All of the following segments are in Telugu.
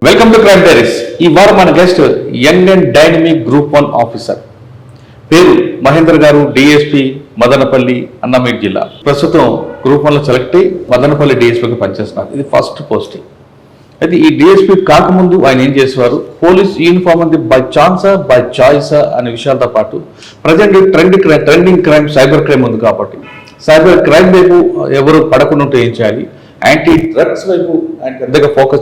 Welcome to crime diaries. ఈ వారం మన guest young and dynamic group 1 officer, పేరు మహేందర్ గారు, డిఎస్పీ మదనపల్లి, అన్నమయ్య జిల్లా. ప్రస్తుతం గ్రూప్ 1లో సెలెక్ట్ అయ్యి మదనపల్లి డిఎస్పీకి పనిచేస్తున్నారు. ఇది ఫస్ట్ పోస్టింగ్. అయితే ఈ డిఎస్పీ కాకముందు ఆయన ఏం చేసేవారు, పోలీస్ యూనిఫామ్ అనేది బై ఛాన్సా బై చాయిసా అనే విషయాలతో పాటు present trending crime cyber crime ఉంది కాబట్టి సైబర్ క్రైమ్ వైపు ఎవరు పడకుండా ఉంటే ఏం చేయాలి, యాంటీ డ్రగ్స్ వైపు ఆయన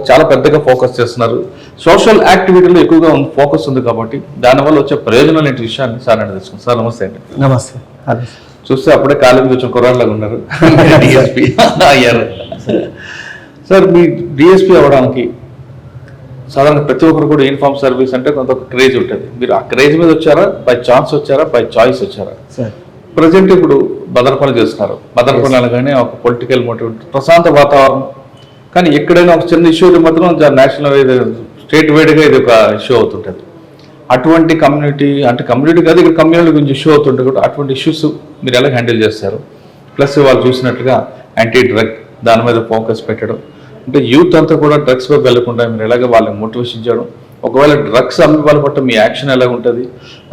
చాలా పెద్దగా ఫోకస్ చేస్తున్నారు. సోషల్ యాక్టివిటీలో ఎక్కువగా ఫోకస్ ఉంది కాబట్టి దానివల్ల వచ్చే ప్రయోజనాలు ఏంటి విషయాన్ని సార్ అంటే తెలుసుకుంటాం. సార్ నమస్తే అండి. నమస్తే. చూస్తే అప్పుడే కాలేజీ వచ్చిన కుర్రాళ్ళగా ఉన్నారు, డిఎస్పీ అయ్యారు. సార్ మీ డిఎస్పీ అవ్వడానికి సాధారణ ప్రతి ఒక్కరు కూడా యూనిఫామ్ సర్వీస్ అంటే కొంత క్రేజ్ ఉంటుంది. మీరు ఆ క్రేజ్ మీద వచ్చారా, బై ఛాన్స్ వచ్చారా, బై చాయిస్ వచ్చారా? ప్రజెంట్ ఇప్పుడు మదనపల్లి చేస్తున్నారు. మదనపల్లి అనగానే ఒక పొలిటికల్ మోటివ్, ప్రశాంత వాతావరణం. కానీ ఎక్కడైనా ఒక చిన్న ఇష్యూ మాత్రం నేషనల్ స్టేట్ వైడ్గా ఇది ఒక ఇష్యూ అవుతుంటుంది. అటువంటి కమ్యూనిటీ కాదు, ఇక్కడ కమ్యూనిటీ గురించి ఇష్యూ అవుతుంటుంది కూడా. అటువంటి ఇష్యూస్ మీరు ఎలా హ్యాండిల్ చేస్తారు? ప్లస్ వాళ్ళు చూసినట్లుగా యాంటీ డ్రగ్ దాని మీద ఫోకస్ పెట్టడం, అంటే యూత్ అంతా కూడా డ్రగ్స్ వైపు వెళ్లకుండా మీరు ఎలాగ వాళ్ళని మోటివేషన్ చేయడం, ఒకవేళ డ్రగ్స్ అమ్మే వాళ్ళ పట్ల మీ యాక్షన్ ఎలాగ ఉంటుంది,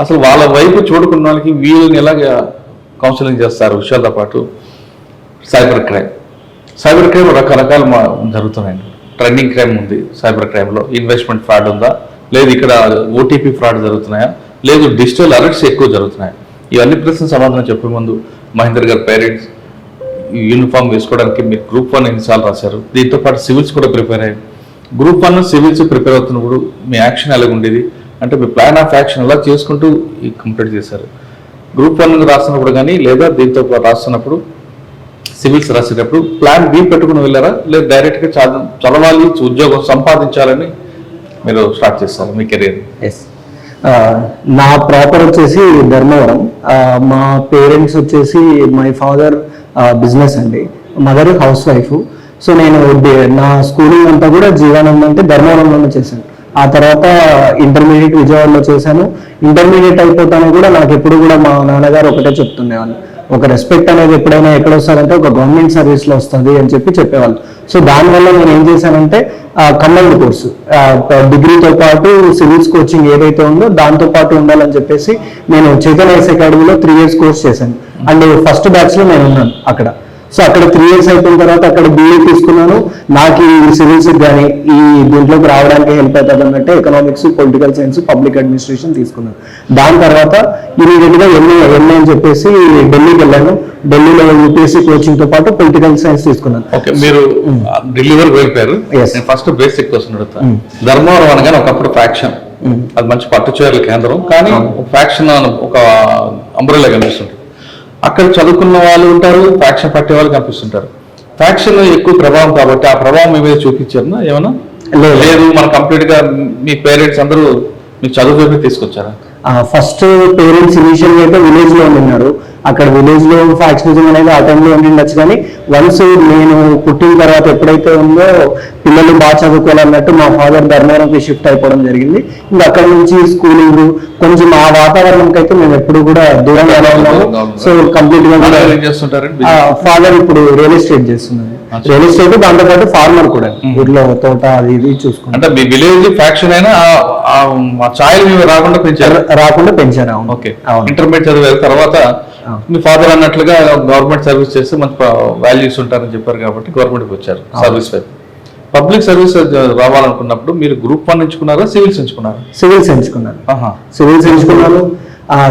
అసలు వాళ్ళ వైపు చూడకున్న వాళ్ళకి వీళ్ళని ఎలాగ కౌన్సిలింగ్ చేస్తారు విషయాలతో పాటు సైబర్ క్రైమ్ రకరకాలు జరుగుతున్నాయండి. ట్రెండింగ్ క్రైమ్ ఉంది సైబర్ క్రైమ్లో. ఇన్వెస్ట్మెంట్ ఫ్రాడ్ ఉందా, లేదు ఇక్కడ ఓటీపీ ఫ్రాడ్ జరుగుతున్నాయా, లేదు డిజిటల్ అరెస్ట్స్ ఎక్కువ జరుగుతున్నాయా? ఇవన్నీ ప్రశ్నలు సమాధానం చెప్పే ముందు మహేందర్ గారు, పేరెంట్స్ యూనిఫామ్ వేసుకోవడానికి మీరు గ్రూప్ 1 ఎన్నిసార్లు రాశారు, దీంతో పాటు సివిల్స్ కూడా ప్రిపేర్ అయ్యారు. గ్రూప్ 1 సివిల్స్ ప్రిపేర్ అవుతున్నప్పుడు మీ యాక్షన్ ఎలాగ ఉండేది, అంటే మీ ప్లాన్ ఆఫ్ యాక్షన్ ఎలా చేసుకుంటూ కంప్లీట్ చేశారు? గ్రూప్ 1 రాస్తున్నప్పుడు కానీ లేదా దీంతో రాస్తున్నప్పుడు సివిల్స్ రాసేటప్పుడు ప్లాన్ బి పెట్టుకుని వెళ్ళారా, లేదా డైరెక్ట్గా చదవాలి, ఉద్యోగం సంపాదించాలని మీరు స్టార్ట్ చేస్తారు మీ కెరీర్? నా ప్రాపర్ వచ్చేసి ధర్మవరం. మా పేరెంట్స్ వచ్చేసి మై ఫాదర్ బిజినెస్ అండి, మదర్ హౌస్ వైఫ్. సో నేను నా స్కూలింగ్ అంతా కూడా జీవనం అంటే ధర్మవరంలోనే చేశాను. ఆ తర్వాత ఇంటర్మీడియట్ విజయవాడలో చేశాను. ఇంటర్మీడియట్ అయిపోతాను కూడా నాకు ఎప్పుడు కూడా మా నాన్నగారు ఒకటే చెప్తుండేవాళ్ళు, ఒక రెస్పెక్ట్ అనేది ఎప్పుడైనా ఎక్కడ వస్తుందంటే ఒక గవర్నమెంట్ సర్వీస్లో వస్తుంది అని చెప్పేవాళ్ళు. సో దానివల్ల నేను ఏం చేశానంటే కంబైన్డ్ కోర్సు, డిగ్రీతో పాటు సివిల్స్ కోచింగ్ ఏదైతే ఉందో దాంతో పాటు ఉండాలని చెప్పేసి నేను చైతన్య అకాడమీలో 3 years కోర్స్ చేశాను. అండ్ ఫస్ట్ బ్యాచ్లో నేను ఉన్నాను అక్కడ. సో అక్కడ 3 years అయిపోయిన తర్వాత అక్కడ BA తీసుకున్నాను. నాకు ఈ సివిల్స్ కానీ ఈ దీంట్లోకి రావడానికి హెల్ప్ అవుతుంది అన్నట్టే economics, political science, public administration తీసుకున్నాను. దాని తర్వాత ఇమీడియట్గా ఎంఏ అని చెప్పేసి ఢిల్లీకి వెళ్ళాను. ఢిల్లీలో యూపీఎస్సీ కోచింగ్ తో పాటు పొలిటికల్ సైన్స్ తీసుకున్నాను. ఓకే, మీరు ఢిల్లీ వరకు వెళ్ళిపోయారు. ఫస్ట్ బేసిక్ క్వశ్చన్ అడుగుతాను. ధర్మవరం అనగానే ఒకప్పుడు ఫ్యాక్షన్, అది మంచి పట్టు చీరల కేంద్రం, కానీ ఫ్యాక్షన్ ఒక అంబ్రెల్లా కనిపిస్తుంది. అక్కడ చదువుకున్న వాళ్ళు ఉంటారు, ఫ్యాక్షన్ పట్టే వాళ్ళు కనిపిస్తుంటారు. ఫ్యాక్షన్ ఎక్కువ ప్రభావం కాబట్టి ఆ ప్రభావం మీ మీద చూపించారు ఏమన్నా? లేదు, మన కంప్లీట్ గా మీ పేరెంట్స్ అందరూ మీకు చదువు తీసుకొచ్చారా? ఫస్ట్ పేరెంట్స్ ఇనిషియల్ గా అయితే విలేజ్ లో ఉన్నారు. అక్కడ విలేజ్ లో ఫ్యాక్షనిజం అనేది ఆ టైంలో ఉండిండొచ్చు. కానీ వన్స్ నేను పుట్టిన తర్వాత ఎప్పుడైతే ఉందో పిల్లలు బాగా చదువుకోవాలన్నట్టు మా ఫాదర్ ధర్మవరంకి షిఫ్ట్ అయిపోవడం జరిగింది. ఇంకా అక్కడ నుంచి స్కూలింగ్ కొంచెం ఆ వాతావరణంకి అయితే మేము ఎప్పుడు కూడా దూరంగానే ఉన్నాము. సో కంప్లీట్ గా ఫాదర్ ఇప్పుడు రియల్ ఎస్టేట్ చేస్తున్నారు. రియల్ ఎస్టేట్ దాంతో పాటు ఫార్మర్ కూడా, ఊర్లో తోట అది ఇది చూసుకుంటాం. అంటే మీ విలేజ్ ఫ్యాక్షన్ అయినా రాకుండా పెంచారు. ఓకే, ఇంటర్మీడియట్ చదివే తర్వాత మీ ఫాదర్ అన్నట్లుగా గవర్నమెంట్ సర్వీస్ చేస్తే మంచి వాల్యూస్ ఉంటారని చెప్పారు కాబట్టి గవర్నమెంట్కి వచ్చారు సర్వీస్ వైపు. పబ్లిక్ సర్వీస్ రావాలనుకున్నప్పుడు మీరు గ్రూప్ 1 ఎంచుకున్నారా, సివిల్స్ ఎంచుకున్నారా? సివిల్స్ ఎంచుకున్నాను.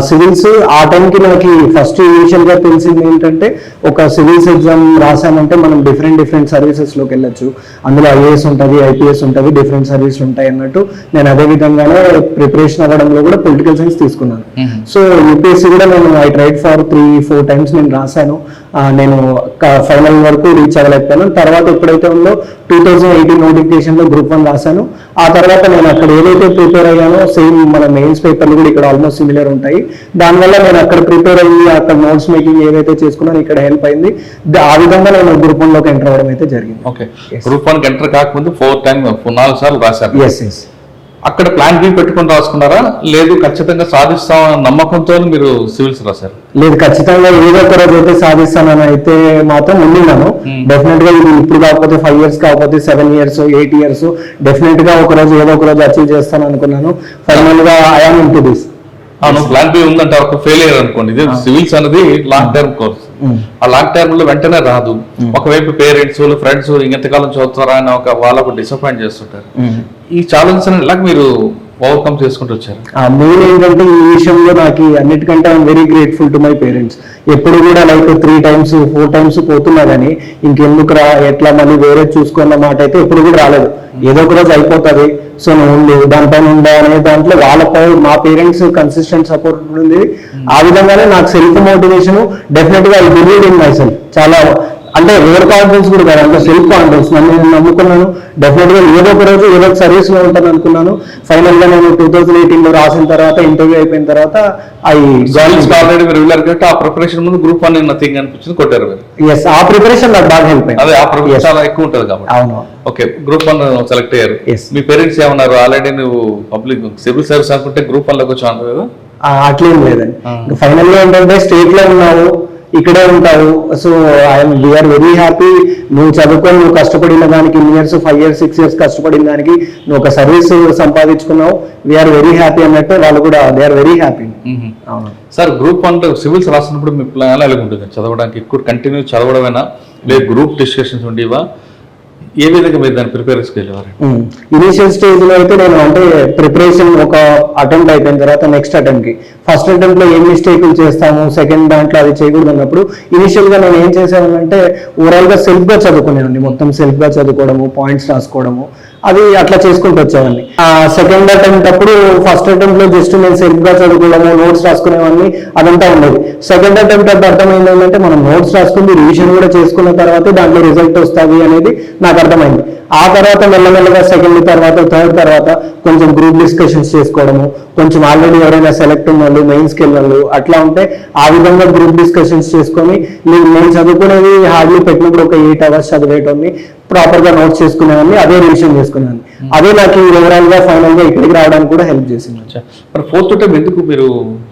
సివిల్స్ ఆ టైంకి నాకు ఫస్ట్ ఇనిషియల్ గా తెలిసింది ఏంటంటే, ఒక సివిల్స్ ఎగ్జామ్ రాసామంటే మనం డిఫరెంట్ సర్వీసెస్ లోకి వెళ్ళొచ్చు. అందులో IAS ఉంటుంది, IPS ఉంటుంది, డిఫరెంట్ సర్వీసులు ఉంటాయి అన్నట్టు నేను అదే విధంగానే ప్రిపరేషన్ అవ్వడంలో కూడా పొలిటికల్ సైన్స్ తీసుకున్నాను. సో యూపీఎస్సీ కూడా నేను ఐ ట్రైడ్ ఫర్ 3-4 times నేను రాశాను. నేను ఫైనల్ వరకు రీచ్ అవ్వలేకపోయాను. తర్వాత ఎప్పుడైతే ఉందో 2018 నోటిఫికేషన్ లో గ్రూప్ 1 రాశాను. ఆ తర్వాత నేను అక్కడ ఏదైతే ప్రిపేర్ అయ్యానో సేమ్ మన మెయిన్స్ పేపర్లు కూడా ఇక్కడ ఆల్మోస్ట్ సిమిలర్ ఉంటాయి. దానివల్ల నేను అక్కడ ప్రిపేర్ అయ్యి అక్కడ నోట్స్ మేకింగ్ ఏవైతే చేసుకున్నాను ఇక్కడ హెల్ప్ అయింది. ఆ విధంగా నేను గ్రూప్ 1 లోకి ఎంటర్ అవ్వడం అయితే జరిగింది. ఓకే, గ్రూప్ 1 ఎంటర్ కాకముందు 4 సార్లు రాశారు. అక్కడ ప్లాన్ బి పెట్టుకుని రాసుకున్నారా, లేదు ఖచ్చితంగా సాధిస్తామన్న నమ్మకంతో మీరు సివిల్స్ రాశారు? లేదు, ఖచ్చితంగా ఏదో ఒక రోజు అయితే సాధిస్తానని అయితే మాత్రం ఉండినాను. డెఫినెట్ గా ఇది ఇప్పుడు కాకపోతే 5 years కాకపోతే 7 years 8 years డెఫినెట్ గా ఒక రోజు ఏదో ఒక రోజు అచీవ్ చేస్తాను అనుకున్నాను. ఫైనల్ గా ఐఎమ్ ఇన్ టు దిస్. అవును, ప్లాన్ బి ఉందంటే ఒక ఫెయిలియర్ అనుకోండి. ఇది సివిల్స్ అనేది లాంగ్ టర్మ్ కోర్స్. ఆ లాంగ్ టర్మ్ లో వెంటనే రాదు. ఒకవైపు పేరెంట్స్ ఫ్రెండ్స్ ఇంకెంతకాలం చదువుతారా అని వాళ్ళకు డిసప్పాయింట్ చేస్తుంటారు. ఈ ఛాలెంజ్ ఎలా మీరు ఓవర్కమ్ చేసుకుంటూ వచ్చారు? మెయిన్ ఏంటంటే ఈ విషయంలో నాకు అన్నిటికంటే I'm very grateful to my parents. ఎప్పుడు కూడా లైక్ 3 times 4 times పోతున్నా కానీ ఇంకెందుకు రా, ఎట్లా మళ్ళీ వేరే చూసుకున్న మాట అయితే ఎప్పుడు కూడా రాలేదు. ఏదో ఒక రోజు అయిపోతుంది, సో నువ్వు దానిపైన ఉండే అనే దాంట్లో వాళ్ళపై మా పేరెంట్స్ కన్సిస్టెంట్ సపోర్ట్ ఉంది. ఆ విధంగానే నాకు సెల్ఫ్ మోటివేషన్ డెఫినెట్ గా I believe in my self. చాలా అంటే ఓవర్ కాన్ఫిడెన్స్ కూడా కాదు, అంటే సెల్ఫ్ కాన్ఫిడెన్స్. నన్ను నేను నమ్ముకున్నాను. డెఫినెట్ గా ఏదో ఒక రోజు ఏదో ఒక సర్వీస్ లో ఉంటాను అనుకున్నాను. ఫైనల్ గా నేను 2018 లో రాసిన తర్వాత ఇంటర్వ్యూ అయిపోయిన తర్వాత ఆల్రెడీ మీరు వెళ్ళారు కాబట్టి ఆ ప్రిపరేషన్ ముందు గ్రూప్ 1 నథింగ్ అనిపించింది, కొట్టారు మీరు. ఎస్, ఆ ప్రిపరేషన్ నాకు బాగా హెల్ప్ అయింది. అదే ఆ ప్రిపరేషన్ చాలా ఎక్కువ ఉంటుంది కాబట్టి. అవును. ఓకే, గ్రూప్ 1 సెలెక్ట్ అయ్యారు. Yes. మీ పేరెంట్స్ ఏమన్నారు? ఆల్రెడీ నువ్వు పబ్లిక్ సివిల్ సర్వీస్ అనుకుంటే గ్రూప్ 1 లోకి వచ్చావు అన్నారు కదా? అట్లేం లేదండి. ఫైనల్ గా ఏంటంటే స్టేట్ లో ఉన్నావు, ఇక్కడే ఉంటావు. So we are very happy. నువ్వు చదువుకొని నువ్వు కష్టపడిన దానికి ఇన్ని ఇయర్స్ 5 years 6 years కష్టపడిన దానికి నువ్వు ఒక సర్వీస్ సంపాదించుకున్నావు. వీఆర్ వెరీ హ్యాపీ అన్నట్టు వాళ్ళు కూడా దే ఆర్ వెరీ హ్యాపీ. అవును సార్, గ్రూప్ 1 లో సివిల్స్ రాసినప్పుడు మీ ప్లాన్ ఎలా ఉంటుంది? చదవడానికి ఎక్కువ కంటిన్యూ చదవడమేనా, లేదు గ్రూప్ డిస్కషన్స్ ఉండేవా? ఏ విధంగా మీరు దాన్ని ప్రిపేర్ చేసుకెళ్ళేవారు? ఇనిషియల్ స్టేజ్ లో అయితే నేను అంటే ప్రిపరేషన్ ఒక అటెంప్ట్ అయిపోయిన తర్వాత నెక్స్ట్ అటెంప్ట్ కి ఫస్ట్ అటెంప్ట్ లో ఏం మిస్టేకులు చేస్తాము, సెకండ్ దాంట్లో అది చేయకూడదు అన్నప్పుడు ఇనిషియల్ గా నేను ఏం చేసేవాళ్ళంటే ఓవరాల్ గా సెల్ఫ్ గా చదువుకునేవాడిని. మొత్తం సెల్ఫ్ గా చదువుకోవడము, పాయింట్స్ రాసుకోవడము, అది అట్లా చేసుకుంటూ వచ్చేవాడిని. సెకండ్ అటెంప్ట్ అప్పుడు ఫస్ట్ అటెంప్ట్ లో జస్ట్ నేను సెల్ఫ్ గా చదువుకోవడము, నోట్స్ రాసుకునేవాడిని, అదంతా ఉండేది. సెకండ్ అటెంప్ట్ అప్పుడు అర్థమైంది ఏంటంటే మనం నోట్స్ రాసుకుని రివిజన్ కూడా చేసుకున్న తర్వాత దాంట్లో రిజల్ట్ వస్తుంది అనేది నాకు అర్థమైంది. ఆ తర్వాత మెల్లమెల్లగా సెకండ్ తర్వాత థర్డ్ తర్వాత కొంచెం గ్రూప్ డిస్కషన్స్ చేసుకోవడము, కొంచెం ఆల్రెడీ ఎవరైనా సెలెక్ట్ ఉన్న వాళ్ళు, మెయిన్స్కి వెళ్ళిన వాళ్ళు అట్లా ఉంటే ఆ విధంగా గ్రూప్ డిస్కషన్స్ చేసుకొని నేను చదువుకునేది హార్డ్లీ పెట్టినప్పుడు ఒక 8 hours చదివేటోని, ప్రాపర్ గా నోట్స్ చేసుకునేవాడిని, అదే రివిజన్ చేసుకునేవాడిని. అదే నాకు ఓవరాల్ గా ఫైనల్ గా ఇక్కడికి రావడానికి కూడా హెల్ప్ చేసింది. మరి 4th అటెంప్ట్ ఎందుకు మీరు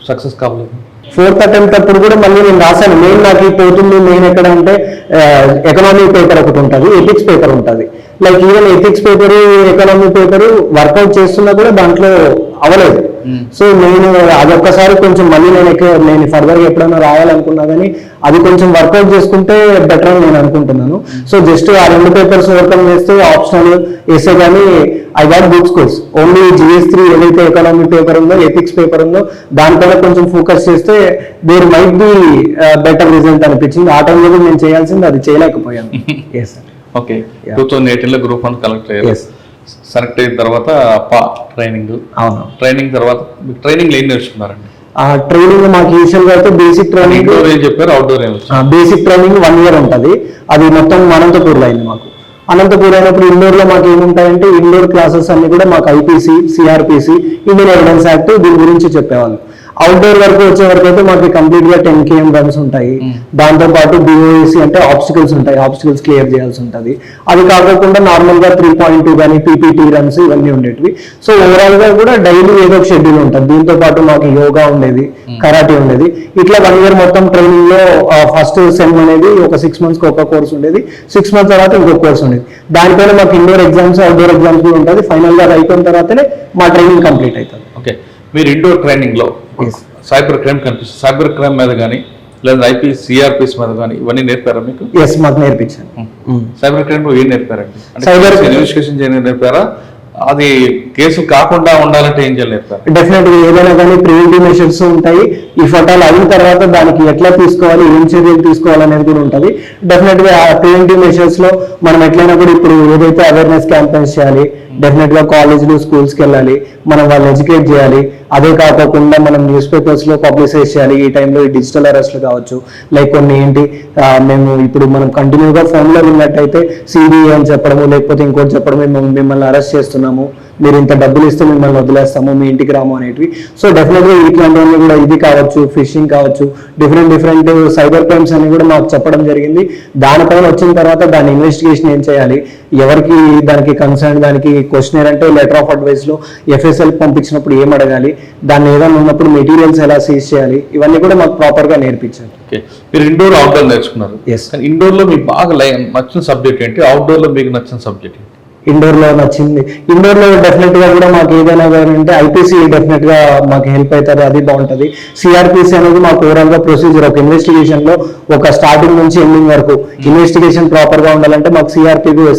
సక్సెస్ కావలేదు? 4th అటెంప్ట్ అప్పుడు కూడా మళ్ళీ నేను రాశాను. మెయిన్ నాకు పోతుంది మెయిన్ ఎక్కడ అంటే ఎకనామిక్ పేపర్ ఒకటి ఉంటుంది, ఎథిక్స్ పేపర్ ఉంటుంది. Like even ethics paper, economic paper work out చేస్తున్నా కూడా దాంట్లో అవ్వలేదు. సో నేను అదొక్కసారి కొంచెం మళ్ళీ నేను ఫర్దర్ గా ఎప్పుడైనా రాయాలనుకున్నా కానీ అది కొంచెం వర్కౌట్ చేసుకుంటే బెటర్ అని నేను అనుకుంటున్నాను. సో జస్ట్ ఆ 2 పేపర్స్ ఓవర్కమ్ చేస్తే ఆప్షనల్ వేసే కానీ I got good scores. Only GS3 ఏదైతే ఎకనామిక్ పేపర్ ఉందో, ఎథిక్స్ పేపర్ ఉందో దానిపైన కొంచెం ఫోకస్ చేస్తే there might be better result అనిపించింది. ఆ టైంలో కూడా నేను చేయాల్సింది అది చేయలేకపోయాను. Yes sir. ఓకే, 2018 లో గ్రూప్ 1 కలెక్ట్ అయ్యారు. సెలెక్ట్ అయిన తర్వాత ట్రైనింగ్. అవును, ట్రైనింగ్ తర్వాత మీకు ట్రైనింగ్ ఏం నేర్చుకున్నారండి? ట్రైనింగ్ మాకు యూజువల్ గా అయితే బేసిక్ ట్రైనింగ్ ఏం చెప్పారు, అవుట్డోర్ ఏం? బేసిక్ ట్రైనింగ్ 1 year ఉంటుంది. అది మొత్తం అనంతపూర్లో అయింది మాకు. అనంతపూర్ అయినప్పుడు ఇండోర్ లో మాకు ఏముంటాయంటే ఇండోర్ క్లాసెస్ అన్ని కూడా మాకు IPC, CRPC, Indian evidence act దీని గురించి చెప్పేవాళ్ళు. అవుట్డోర్ వరకు వచ్చే వరకు అయితే మాకు కంప్లీట్ గా 10 km రన్స్ ఉంటాయి. దాంతో పాటు BOAC అంటే ఆబ్స్టికల్స్ ఉంటాయి, ఆబ్స్టికల్స్ క్లియర్ చేయాల్సి ఉంటుంది. అది కాకుండా నార్మల్ గా 3.2 కానీ PPT రన్స్ ఇవన్నీ ఉండేటివి. సో ఓవరాల్ గా కూడా డైలీ ఏదో ఒక షెడ్యూల్ ఉంటుంది. దీంతో పాటు మాకు యోగా ఉండేది, కరాటే ఉండేది. ఇట్లా 1 year మొత్తం ట్రైనింగ్ లో ఫస్ట్ సెమ్ అనేది ఒక 6 months కి ఒక కోర్స్ ఉండేది, 6 months తర్వాత ఇంకొక కోర్స్ ఉండేది. దానిపైన మాకు ఇండోర్ ఎగ్జామ్స్, అవుట్డోర్ ఎగ్జామ్స్ కూడా ఉంటుంది. ఫైనల్ గా అది అయిపోయిన తర్వాతనే మా ట్రైనింగ్ కంప్లీట్ అవుతుంది. ఓకే, మీరు ఇండోర్ ట్రైనింగ్ లో సైబర్ క్రైమ్ కనిపిస్తుంది, సైబర్ క్రైమ్ మీద కానీ లేదా IPC, CRPS మీద కానీ ఇవన్నీ నేర్పారా మీకు? ఎస్, మాకు నేర్పించాను. సైబర్ క్రైమ్ లో ఏం నేర్పారండి? సైబర్ ఇన్వెస్టిగేషన్ చేయడం నేర్పారా? అది కేసు కాకుండా ఉండాలంటే ఏం చేయాలి నేర్పారు? డెఫినెట్ గా ఏదైనా కానీ ప్రివెంటివ్ మెషర్స్ ఉంటాయి. ఈ ఫటాలు అయిన తర్వాత దానికి ఎట్లా తీసుకోవాలి, ఏం చర్యలు తీసుకోవాలి అనేది కూడా ఉంటుంది. డెఫినెట్ గా ప్రివెంటివ్ మెషర్స్ లో మనం ఎట్లయినా కూడా ఇప్పుడు ఏదైతే అవేర్నెస్ క్యాంపెయిన్స్ చేయాలి, డెఫినెట్ గా కాలేజీలు, స్కూల్స్ కి వెళ్ళాలి, మనం వాళ్ళు ఎడ్యుకేట్ చేయాలి. అదే కాకుండా మనం న్యూస్ పేపర్స్ లో పబ్లిసైజ్ చేయాలి. ఈ టైంలో ఈ డిజిటల్ అరెస్ట్లు కావచ్చు, లైక్ కొన్ని ఏంటి మేము ఇప్పుడు మనం కంటిన్యూగా ఫోన్ లో విన్నట్టయితే CBI అని చెప్పడము, లేకపోతే ఇంకోటి చెప్పడము, మేము మిమ్మల్ని అరెస్ట్ చేస్తున్నాము, మీరు ఇంత డబ్బులు ఇస్తే మిమ్మల్ని వదిలేస్తాము, మీ ఇంటికి రాము అనేటివి. సో డెఫినెట్గా ఇట్లాంటివన్నీ కూడా ఇది కావచ్చు, ఫిషింగ్ కావచ్చు, డిఫరెంట్ సైబర్ క్రైమ్స్ అని కూడా మాకు చెప్పడం జరిగింది. దానిపైన వచ్చిన తర్వాత దాని ఇన్వెస్టిగేషన్ ఏం చేయాలి, ఎవరికి దానికి కన్సర్న్, దానికి క్వశ్చనర్ అంటే లెటర్ ఆఫ్ అడ్వైస్లో ఎఫ్ఎస్ఎల్ పంపించినప్పుడు ఏం అడగాలి, దాన్ని ఏదైనా ఉన్నప్పుడు మెటీరియల్స్ ఎలా సీజ్ చేయాలి, ఇవన్నీ కూడా మాకు ప్రాపర్గా నేర్పించారు. ఓకే, మీరు ఇండోర్ అవుట్డోర్ నేర్చుకున్నారు. Yes. కానీ ఇండోర్లో మీకు బాగా నచ్చిన సబ్జెక్ట్ ఏంటి, అవుట్డోర్లో మీకు నచ్చిన సబ్జెక్ట్ ఏంటి? ఇండోర్లో నచ్చింది, ఇండోర్లో డెఫినెట్గా కూడా మాకు ఏదైనా కానీ అంటే ఐపీసీ డెఫినెట్గా మాకు హెల్ప్ అవుతుంది, అది బాగుంటుంది. సిఆర్పిసి అనేది మాకు ఓవరాల్గా ప్రొసీజర్, ఒక ఇన్వెస్టిగేషన్లో ఒక స్టార్టింగ్ నుంచి ఎండింగ్ వరకు ఇన్వెస్టిగేషన్ ప్రాపర్గా ఉండాలంటే మాకు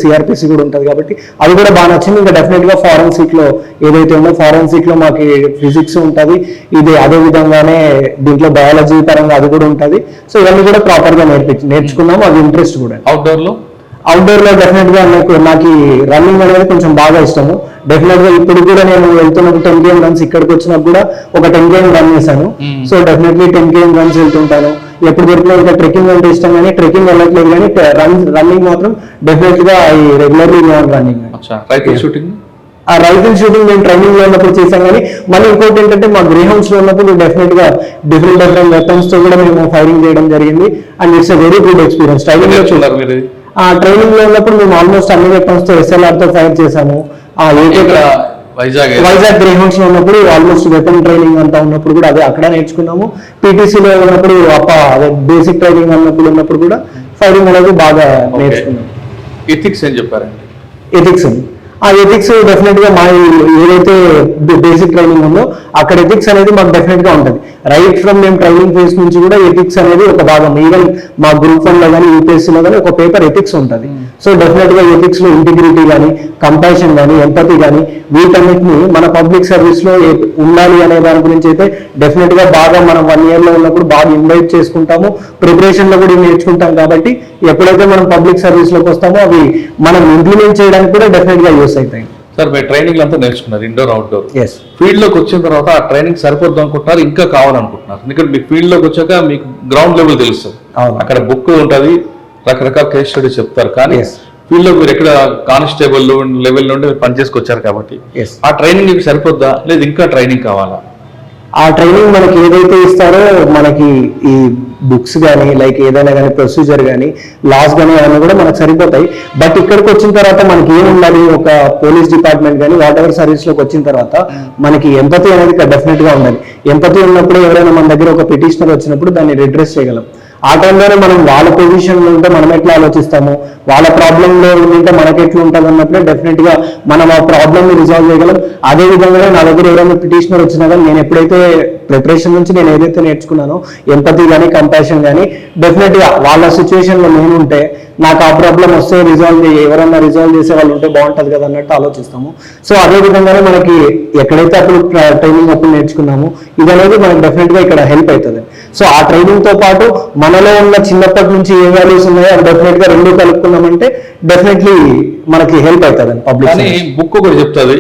సిఆర్పిసి కూడా ఉంటుంది కాబట్టి అది కూడా బాగా నచ్చింది. ఇంకా డెఫినెట్గా ఫారెన్సిక్లో ఏదైతే ఉందో ఫారెన్సిక్లో మాకు ఫిజిక్స్ ఉంటుంది, ఇది అదే విధంగానే దీంట్లో బయాలజీ పరంగా అది కూడా ఉంటుంది. సో ఇవన్నీ కూడా ప్రాపర్గా నేర్చుకున్నాము, అది ఇంట్రెస్ట్ కూడా. అవుట్డోర్లో డెఫినెట్గా నాకు రన్నింగ్ అనేది కొంచెం బాగా ఇష్టము. డెఫినెట్గా ఇప్పుడు కూడా నేను వెళ్తున్నప్పుడు 10 km రన్స్, ఇక్కడికి వచ్చినప్పుడు కూడా ఒక 10 km రన్ చేశాను. సో డెఫినెట్లీ 10 km రన్స్ వెళ్తుంటాను. ఎప్పుడు దొరికినా ఇంకా ట్రెక్కింగ్ అంటే ఇష్టం, కానీ ట్రెక్కింగ్ వెళ్ళట్లేదు, కానీ రన్నింగ్ మాత్రం డెఫినెట్గా ఐ రెగ్యులర్లీ రన్నింగ్. ఆ రైఫిల్ షూటింగ్ మేము ట్రైనింగ్ లో ఉన్నప్పుడు చేసాం. కానీ మళ్ళీ ఇంకోటి ఏంటంటే మా గ్రేహౌండ్స్ లో ఉన్నప్పుడు డెఫినెట్ గా డిఫరెంట్ వెపన్స్ తో కూడా మేము ఫైరింగ్ చేయడం జరిగింది. And it's a very good experience. Training లో ఉన్నప్పుడు మేము ఆల్మోస్ట్ అన్ని వెపన్స్ తో SLR తో ఫైర్ చేసాము. వైజాగ్ గ్రేహౌండ్స్ లో ఉన్నప్పుడు ఆల్మోస్ట్ వెపన్ ట్రైనింగ్ అంతా ఉన్నప్పుడు కూడా అదే అక్కడ నేర్చుకున్నాము. పీటీసీలో ఉన్నప్పుడు అదే బేసిక్ ట్రైనింగ్ ఉన్నప్పుడు కూడా ఫైరింగ్ అనేది బాగా నేర్చుకున్నాము. ఎథిక్స్ ఏం చెప్పారండి? ఎథిక్స్ డెఫినెట్ గా మా ఏదైతే బేసిక్ ట్రైనింగ్ ఉందో అక్కడ ఎథిక్స్ అనేది మాకు డెఫినెట్ గా ఉంటుంది. రైట్ ఫ్రమ్ మేము ట్రైనింగ్ ఫేజ్ నుంచి కూడా ఎథిక్స్ అనేది ఒక భాగం. ఈవెన్ మా గ్రూప్ 1 లో కానీ యూపీఎస్సీలో కానీ ఒక పేపర్ ఎథిక్స్ ఉంటుంది. సో డెఫినెట్ గా ఎథిక్స్ లో ఇంటిగ్రిటీ కానీ, కంపాషన్ కానీ, ఎంపతి కానీ, వీటన్నిటిని మన పబ్లిక్ సర్వీస్ లో ఉండాలి అనే దాని గురించి అయితే డెఫినెట్ గా బాగా మనం 1 year లో ఉన్నప్పుడు బాగా ఇన్వైట్ చేసుకుంటాము. ప్రిపరేషన్ లో కూడా నేర్చుకుంటాం కాబట్టి ఎప్పుడైతే మనం పబ్లిక్ సర్వీస్ లోకి వస్తామో అవి మనం ఇంప్లిమెంట్ చేయడానికి కూడా డెఫినెట్ గా యూస్ అవుతాయి. సార్ మీరు ట్రైనింగ్ అంతా నేర్చుకున్నారు, ఇండోర్ అవుట్డోర్. ఎస్. ఫీల్డ్ లోకి వచ్చిన తర్వాత ఆ ట్రైనింగ్ సరిపోద్దు అనుకుంటున్నారు, ఇంకా కావాలనుకుంటున్నారు? ఎందుకంటే మీ ఫీల్డ్ లోకి వచ్చాక మీకు గ్రౌండ్ లెవెల్ తెలుస్తుంది, అక్కడ బుక్ ఉంటుంది, రకరకాల కేస్ స్టడీ చెప్తారు. కానీ ఫీల్డ్ లో మీరు ఎక్కడ కానిస్టేబుల్ లెవెల్ నుండి మీరు పనిచేసుకొచ్చారు కాబట్టి ఆ ట్రైనింగ్ మీకు సరిపోద్దా, లేదు ఇంకా ట్రైనింగ్ కావాలా? ఆ ట్రైనింగ్ మనకి ఏదైతే ఇస్తారో మనకి ఈ బుక్స్ కానీ లైక్ ఏదైనా కానీ ప్రొసీజర్ కానీ లాస్ కానీ అవన్నీ కూడా మనకు సరిపోతాయి. బట్ ఇక్కడికి వచ్చిన తర్వాత మనకి ఏమి ఉండాలి, ఒక పోలీస్ డిపార్ట్మెంట్ కానీ వాట్ ఎవర్ సర్వీస్ లోకి వచ్చిన తర్వాత మనకి ఎంపతి అనేది డెఫినెట్ గా ఉండాలి. ఎంపతి ఉన్నప్పుడు ఎవరైనా మన దగ్గర ఒక పిటిషనర్ వచ్చినప్పుడు దాన్ని రిడ్రెస్ చేయగలం. ఆ టైంలోనే మనం వాళ్ళ పొజిషన్లో ఉంటే మనం ఎట్లా ఆలోచిస్తాము, వాళ్ళ ప్రాబ్లంలో ఉంటే మనకి ఎట్లా ఉంటుంది అన్నప్పుడే డెఫినెట్ గా మనం ఆ ప్రాబ్లమ్ని రిజాల్వ్ చేయగలం. అదే విధంగానే నా దగ్గర ఎవరైనా పిటిషనర్ వచ్చినా కానీ నేను ఎప్పుడైతే ప్రిపరేషన్ నుంచి నేను ఏదైతే నేర్చుకున్నానో ఎంపతి కానీ కంపాషన్ కానీ డెఫినెట్ గా వాళ్ళ సిచ్యువేషన్ లో నేను ఉంటే నాకు ఆ ప్రాబ్లం వస్తే ఎవరన్నా రిజాల్వ్ చేసే వాళ్ళు ఉంటే బాగుంటుంది కదా అన్నట్టు ఆలోచిస్తాము. సో అదే విధంగానే మనకి ఎక్కడైతే అప్పుడు ట్రైనింగ్ అప్పుడు నేర్చుకున్నామో ఇది అనేది మనకి డెఫినెట్ గా ఇక్కడ హెల్ప్ అవుతుంది. సో ఆ ట్రైనింగ్ తో పాటు మనలో ఉన్న చిన్నప్పటి నుంచి ఏ వాల్యూస్ ఉన్నాయో అది డెఫినెట్ గా రెండు కలుపుకున్నామంటే డెఫినెట్లీ మనకి హెల్ప్ అవుతుంది. పబ్లిక్ బుక్ కూడా చెప్తుంది,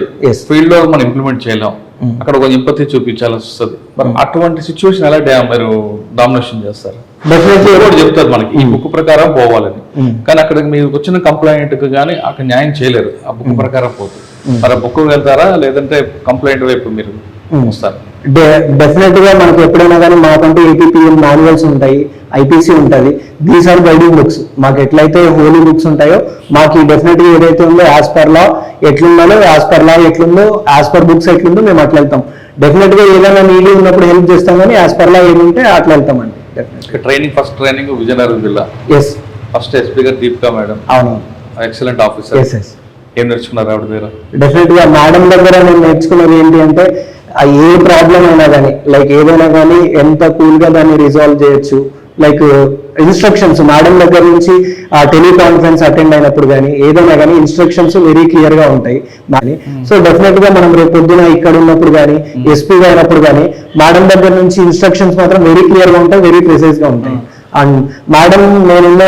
ఫీల్డ్ లో మనం ఇంప్లిమెంట్ చేయలేం, అక్కడ ఒక ఎంపతి చూపించాల్సి వస్తుంది. మరి అటువంటి సిచ్యువేషన్ ఎలా మీరు డామినేషన్ చేస్తారు? డెఫినెట్లీ కూడా చెప్తారు మనకి ఈ బుక్ ప్రకారం పోవాలని, కానీ అక్కడ మీరు వచ్చిన కంప్లైంట్ కి కానీ అక్కడ న్యాయం చేయలేరు, ఆ బుక్ ప్రకారం పోతుంది. మరి ఆ బుక్ వెళ్తారా లేదంటే కంప్లైంట్ వైపు మీరు వస్తారు? డెఫినెట్ గా మనకి ఎప్పుడైనా కానీ మాకంటే APPM మాన్యువల్స్ ఉంటాయి, IPC ఉంటుంది. These are guiding books. మాకు ఎట్లయితే హోలీ బుక్స్ ఉంటాయో మాకు డెఫినెట్ గా ఏదైతే ఉందో యాజ్ పర్ లా ఎట్లుండాలో, యాజ్ పర్ లా ఎట్లుందో, యాజ్ పర్ బుక్స్ ఎట్లుందో మేము అట్లా వెళ్తాం. డెఫినెట్ గా ఏదైనా నీడీ ఉన్నప్పుడు హెల్ప్ చేస్తాం, కానీ యాజ్ పర్ లా ఏముంటే అట్లా వెళ్తామండి. ఫస్ట్ ట్రైనింగ్ విజయనగరం జిల్లా. ఎస్. ఫస్ట్ SP గారు దీపికా మేడం. అవును. Excellent officer. ఏం నేర్చుకున్నారు ఆవిడ దగ్గర? డెఫినెట్ గా మేడం దగ్గర నేను నేర్చుకున్నది ఏంటి అంటే ఏ ప్రాబ్లం అయినా కానీ లైక్ ఏదైనా కానీ ఎంత కూల్ గా దాన్ని రిజాల్వ్ చేయొచ్చు. లైక్ ఇన్స్ట్రక్షన్స్ మేడం దగ్గర నుంచి టెలికాన్ఫరెన్స్ అటెండ్ అయినప్పుడు కానీ ఏదైనా కానీ ఇన్స్ట్రక్షన్స్ వెరీ క్లియర్ గా ఉంటాయి. సో డెఫినెట్ గా మనం రేపు పొద్దున ఇక్కడ ఉన్నప్పుడు కానీ SP గా అయినప్పుడు కానీ మేడం దగ్గర నుంచి ఇన్స్ట్రక్షన్స్ మాత్రం వెరీ క్లియర్ గా ఉంటాయి, వెరీ ప్రిసైజ్ గా ఉంటాయి. అండ్ మేడం నేనున్న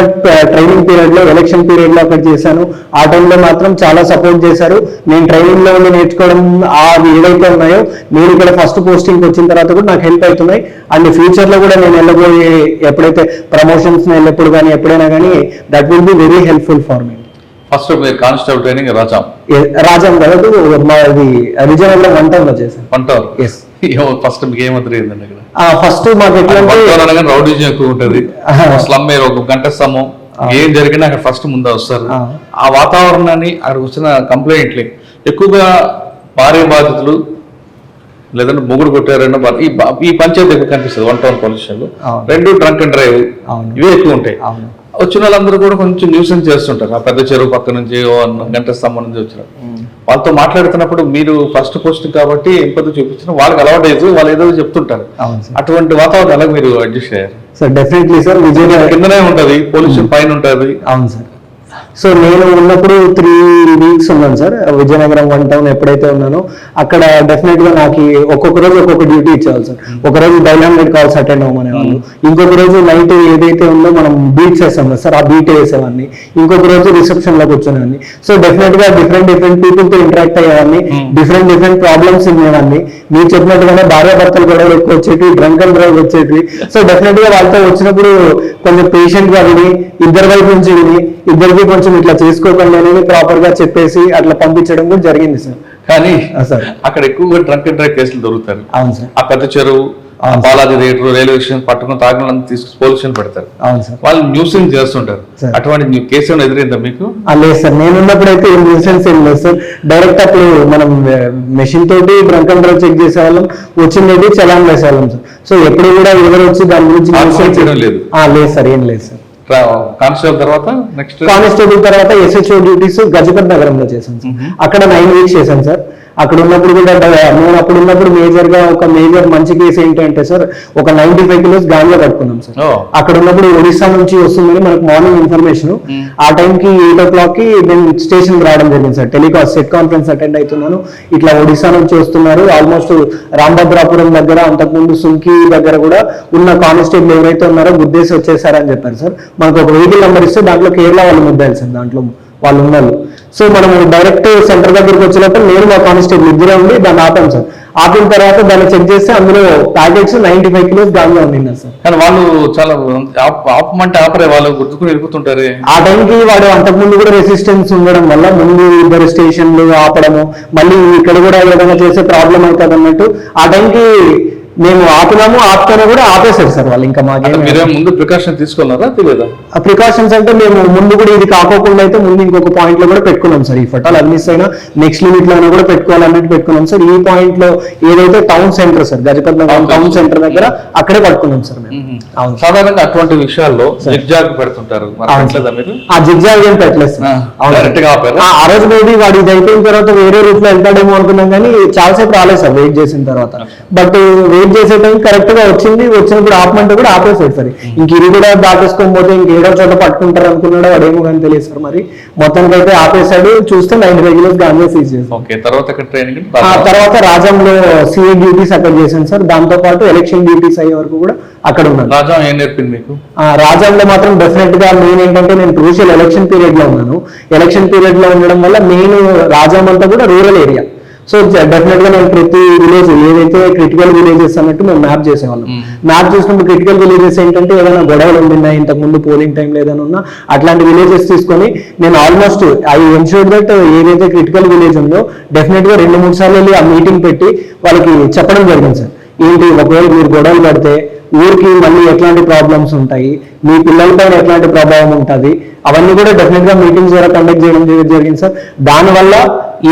ట్రైనింగ్ పీరియడ్ లో, ఎలక్షన్ పీరియడ్ లో అక్కడ చేశాను, ఆ టైంలో మాత్రం చాలా సపోర్ట్ చేశారు. నేను ట్రైనింగ్ లో ఉండి నేర్చుకోవడం అవి ఏవైతే ఉన్నాయో నేను ఇక్కడ ఫస్ట్ పోస్టింగ్ వచ్చిన తర్వాత కూడా నాకు హెల్ప్ అవుతున్నాయి. అండ్ ఫ్యూచర్ లో కూడా నేను వెళ్ళబోయే ఎప్పుడైతే ప్రమోషన్స్ వెళ్ళేప్పుడు కానీ ఎప్పుడైనా కానీ that will be very helpful for me. First మీరు కానిస్టేబుల్ ట్రైనింగ్ రాజాం కాదు, మాది విజయనగరం 1 town లో చేశాను. 1 town. ఎస్. ఫస్ట్ మీకు ఏం అర్థమైందండి ఇక్కడ? ఫస్ట్ మాకు ఎట్లా అంటే రౌడీజం ఎక్కువ ఉంటది, స్లమ్ మీరు ఒక గంట స్థమం ఏం జరిగినా అక్కడ ఫస్ట్ ముందే వస్తారు. ఆ వాతావరణాన్ని అక్కడ వచ్చిన కంప్లైంట్లు ఎక్కువగా భార్య బాధితులు లేదంటే మొగుడు కొట్టారన్న ఈ పంచాయతీ ఎక్కువ కనిపిస్తుంది 1 town పొల్యూషన్ లో. 2 డ్రంక్ అండ్ డ్రైవ్ ఇవే ఎక్కువ ఉంటాయి. వచ్చిన వాళ్ళందరూ కూడా కొంచెం న్యూసెన్స్ చేస్తుంటారు. ఆ పెద్ద చెరువు పక్క నుంచి గంట స్తంభం నుంచి వచ్చిన వాళ్ళతో మాట్లాడుతున్నప్పుడు మీరు ఫస్ట్ పోస్ట్ కాబట్టి ఎంపతి చూపించిన వాళ్ళకి అలవాటు వాళ్ళు ఏదో చెప్తుంటారు. అటువంటి వాతావరణం ఎలా మీరు అడ్జస్ట్ అయ్యారు? సార్ డెఫినెట్లీ సార్, విజయనగరం కిందనే ఉంటది, పొల్యూషన్ పైన ఉంటది. అవును సార్. సో నేను ఉన్నప్పుడు 3 weeks ఉన్నాను సార్ విజయనగరం 1 town. ఎప్పుడైతే ఉన్నానో అక్కడ డెఫినెట్ గా నాకు ఒక్కొక్క రోజు ఒక్కొక్క డ్యూటీ ఇచ్చేవాళ్ళు సార్. ఒక రోజు డైల్ 100 calls అటెండ్ అవ్వమనే వాళ్ళు, ఇంకొక రోజు నైట్ ఏదైతే ఉందో మనం బీట్ చేస్తాం కదా సార్, ఆ బీట్ వేసేవాడిని, ఇంకొక రోజు రిసెప్షన్ లో కూర్చునేవాడిని. సో డెఫినెట్ గా డిఫరెంట్ పీపుల్ తో ఇంటరాక్ట్ అయ్యేవాడిని, డిఫరెంట్ ప్రాబ్లమ్స్ ఉండేవాడిని. మీరు చెప్పినట్టుగానే భార్యాభర్తలు గొడవలు ఎక్కువ వచ్చేవి, డ్రంక్ అండ్ డ్రైవ్ వచ్చేవి. సో డెఫినెట్ గా వాళ్ళతో వచ్చినప్పుడు కొంచెం పేషెంట్ గా విని, ఇద్దరి వైపు నుంచి విని, ఇద్దరికి కొంచెం ఇట్లా చేసుకోకండి అనేది ప్రాపర్ గా చెప్పేసి అట్లా పంపించడం కూడా జరిగింది సార్. కానీ సార్ అక్కడ ఎక్కువగా డ్రంక్ అండ్ డ్రైవ్ కేసులు దొరుకుతారు. అవును సార్. ఆ పెద్ద చెరువు, బాలాజీ థియేటర్, రైల్వే స్టేషన్ పట్టుకుని తాగులను తీసుకు పోలీసులు పెడతారు. అవును సార్. వాళ్ళు న్యూసెన్స్ చేస్తుంటారు. అటువంటి కేసు ఏమైనా ఎదురైందా మీకు? లేదు సార్, నేను ఉన్నప్పుడు అయితే న్యూసెన్స్ ఏం లేదు సార్. డైరెక్ట్ అప్పుడు మనం మెషిన్ తోటి డ్రంక్ అండ్ డ్రైవ్ చెక్ చేసేవాళ్ళం, వచ్చింది చలాన్ వేసేవాళ్ళం సార్. సో ఎప్పుడు కూడా ఎవరు వచ్చి దాని గురించి లేదు సార్, ఏం లేదు సార్. కానిస్టేబుల్ తర్వాత నెక్స్ట్ కానిస్టేబుల్ తర్వాత SHO డ్యూటీస్ గజపతి నగరంలో చేశాను సార్. అక్కడ 9 weeks చేశాను సార్. అక్కడ ఉన్నప్పుడు కూడా నేను అప్పుడు ఉన్నప్పుడు ఒక మేజర్ మంచి కేసు ఏంటంటే సార్, ఒక 95 kilos గాంజా పట్టుకున్నాం సార్. అక్కడ ఉన్నప్పుడు ఒడిశా నుంచి వస్తుందని మనకు మార్నింగ్ ఇన్ఫర్మేషన్. ఆ టైంకి 8 o'clock నేను స్టేషన్ రావడం జరిగింది sir. Telecast set conference attend అవుతున్నాను, ఇట్లా ఒడిశా నుంచి వస్తున్నారు, ఆల్మోస్ట్ రాంభద్రాపురం దగ్గర, అంతకుముందు సుంకి దగ్గర కూడా ఉన్న కానిస్టేబుల్ ఎవరైతే ఉన్నారో గుద్దేసి వచ్చేసారని చెప్పారు సార్. మనకు ఒక వెహికల్ నెంబర్ ఇస్తే దాంట్లో కేరళ వాళ్ళు ముద్దారు సార్, దాంట్లో వాళ్ళు ఉన్నారు. సో మనం డైరెక్ట్ సెంటర్ దగ్గరికి వచ్చినప్పుడు నేను మా కానిస్టేబుల్ ఇద్దరే ఉండి దాన్ని ఆపాం సార్. ఆపిన తర్వాత దాన్ని చెక్ చేస్తే అందులో ప్యాకెట్స్ 95 kilos గాంజా ఉంది సార్. కానీ వాళ్ళు చాలా ఆపమంటే ఆపరే, వాళ్ళు గుర్తుకుని వెళ్ళిపోతుంటారు. ఆ టైంకి వాడు అంతకుముందు కూడా రెసిస్టెన్స్ ఉండడం వల్ల ముందు 2 స్టేషన్లు ఆపడము, మళ్ళీ ఇక్కడ కూడా ఏదైనా చేసే ప్రాబ్లం అవుతుంది అన్నట్టు ఆ టైంకి మేము ఆపుతానే కూడా ఆపేశారు సార్ వాళ్ళు. ఇంకా మాకే ముందు ప్రికాషన్ తీసుకున్నారా తెలియదా? ఆ ప్రికాషన్స్ అంటే మేము ముందు కూడా ఇది కాకోకుండా అయితే ముందు ఇంకొక పాయింట్ లో కూడా పెట్టుకున్నాం సార్. ఈ ఫటాలు అది మిస్ అయినా నెక్స్ట్ లిమిట్ లో కూడా పెట్టుకోవాలన్నట్టు పెట్టుకున్నాం సార్. ఈ పాయింట్ లో ఏదైతే టౌన్ సెంటర్ సార్, గజపతి నగరం టౌన్ సెంటర్ దగ్గర అక్కడే పట్టుకున్నాం సార్ మేము. అవును, సాధారణంగా అటువంటి విషయాల్లో జిగ్జాగ్ పెడుతుంటారు. ఆ జిగ్జాగ్ ఏం పెట్టలేదు సార్. ఆ రోజు మేబీ వాడు ఇది అయిపోయిన తర్వాత వేరే రూట్ లో వెళ్తాడేమో అనుకున్నాం, కానీ చాలాసేపు రాలేదు సార్ వెయిట్ చేసిన తర్వాత. బట్ వెయిట్ చేసే టైం కరెక్ట్ గా వచ్చినప్పుడు ఆపమంటే కూడా ఆపేసాడు సార్. ఇంక ఇది కూడా దాటేసుకొని పోతే ఇంకేడో చోట పట్టుకుంటారు అనుకున్నాడు వాడేమో కానీ తెలియదు సార్. మరి మొత్తానికి అయితే ఆపేశాడు. చూస్తే 95 kilos గాంజా సీజ్ చేశారు. తర్వాత రాజంలో CA డ్యూటీస్ అక్కడ చేశాను సార్. దాంతో పాటు ఎలక్షన్ డ్యూటీస్ అయ్యే వరకు కూడా అక్కడ ఉన్నాను. రాజం ఏం నేర్పింది మీకు? రాజంలో మాత్రం డెఫినెట్ గా మెయిన్ ఏంటంటే నేను క్రూషియల్ ఎలక్షన్ పీరియడ్ లో ఉన్నాను. ఎలక్షన్ పీరియడ్ లో ఉండడం వల్ల మెయిన్ రాజం అంతా కూడా రూరల్ ఏరియా. సో డెఫినెట్ గా నేను ప్రతి విలేజ్ ఏదైతే క్రిటికల్ విలేజెస్ అన్నట్టు మేము మ్యాప్ చేసేవాళ్ళం. మ్యాప్ చేసినప్పుడు క్రిటికల్ విలేజెస్ ఏంటంటే ఏదైనా గొడవలు ఉండినా, ఇంతకు ముందు పోలింగ్ టైంలో ఏదైనా ఉన్నా అట్లాంటి విలేజెస్ తీసుకొని నేను ఆల్మోస్ట్ ఐ ఎన్ష్యూర్ దట్ ఏదైతే క్రిటికల్ విలేజ్ ఉందో డెఫినెట్ గా 2-3 సార్లు వెళ్ళి ఆ మీటింగ్ పెట్టి వాళ్ళకి చెప్పడం జరిగింది సార్. ఏంటి, ఒకవేళ మీరు గొడవలు పడితే ఊరికి మళ్ళీ ఎట్లాంటి ప్రాబ్లమ్స్ ఉంటాయి, మీ పిల్లలపైన ఎట్లాంటి ప్రభావం ఉంటుంది, అవన్నీ కూడా డెఫినెట్ గా మీటింగ్స్ ద్వారా కండక్ట్ చేయడం జరిగింది సార్. దానివల్ల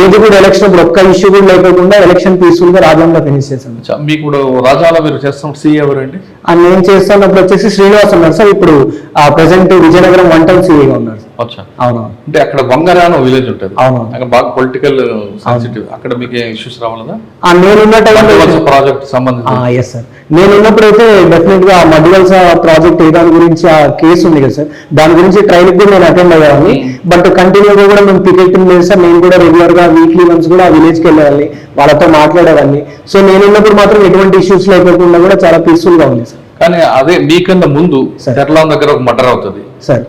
ఏది కూడా ఎలక్షన్ అప్పుడు ఒక్క ఇష్యూ కూడా లేకుండా ఎలక్షన్ పీస్ఫుల్ గా రాజంలో ఫినిష్ చేశాను. మీకు రాజాలో మీరు చేస్తున్న CA ఎవరండి? నేను చేస్తున్నప్పుడు వచ్చేసి శ్రీనివాస్ ఉన్నారు సార్. ఇప్పుడు ప్రెసెంట్ విజయనగరం 1 town CA గా ఉన్నారు. అవును, అంటే అక్కడ వంగర అని విలేజ్ ఉంటుంది. అవును, అక్కడ బాగా పొలిటికల్ సెన్సిటివ్. అక్కడ మీకు ఇష్యూస్ రావాలదా? నేనున్న టైంలో ప్రాజెక్ట్ సంబంధించి ఎస్ సార్, నేనున్నప్పుడు అయితే డెఫినెట్ గా మడ్డివల్స ప్రాజెక్ట్ దాని గురించి ఆ కేసు ఉంది కదా సార్, దాని గురించి ట్రైల్ కూడా నేను అటెండ్ అయ్యేవాడిని. బట్ కంటిన్యూగా కూడా మేము టికెటింగ్ లేదు సార్. నేను కూడా రెగ్యులర్ గా వీక్లీ వన్స్ కూడా ఆ విలేజ్కి వెళ్ళేవాళ్ళని, వాళ్ళతో మాట్లాడేవాడిని. సో నేనున్నప్పుడు మాత్రం ఎటువంటి ఇష్యూస్ లేకుండా కూడా చాలా పీస్ఫుల్ గా ఉంది సార్. కానీ అదే మీకన్నా ముందు తెరలాం దగ్గర ఒక మర్డర్ అవుతుంది సార్.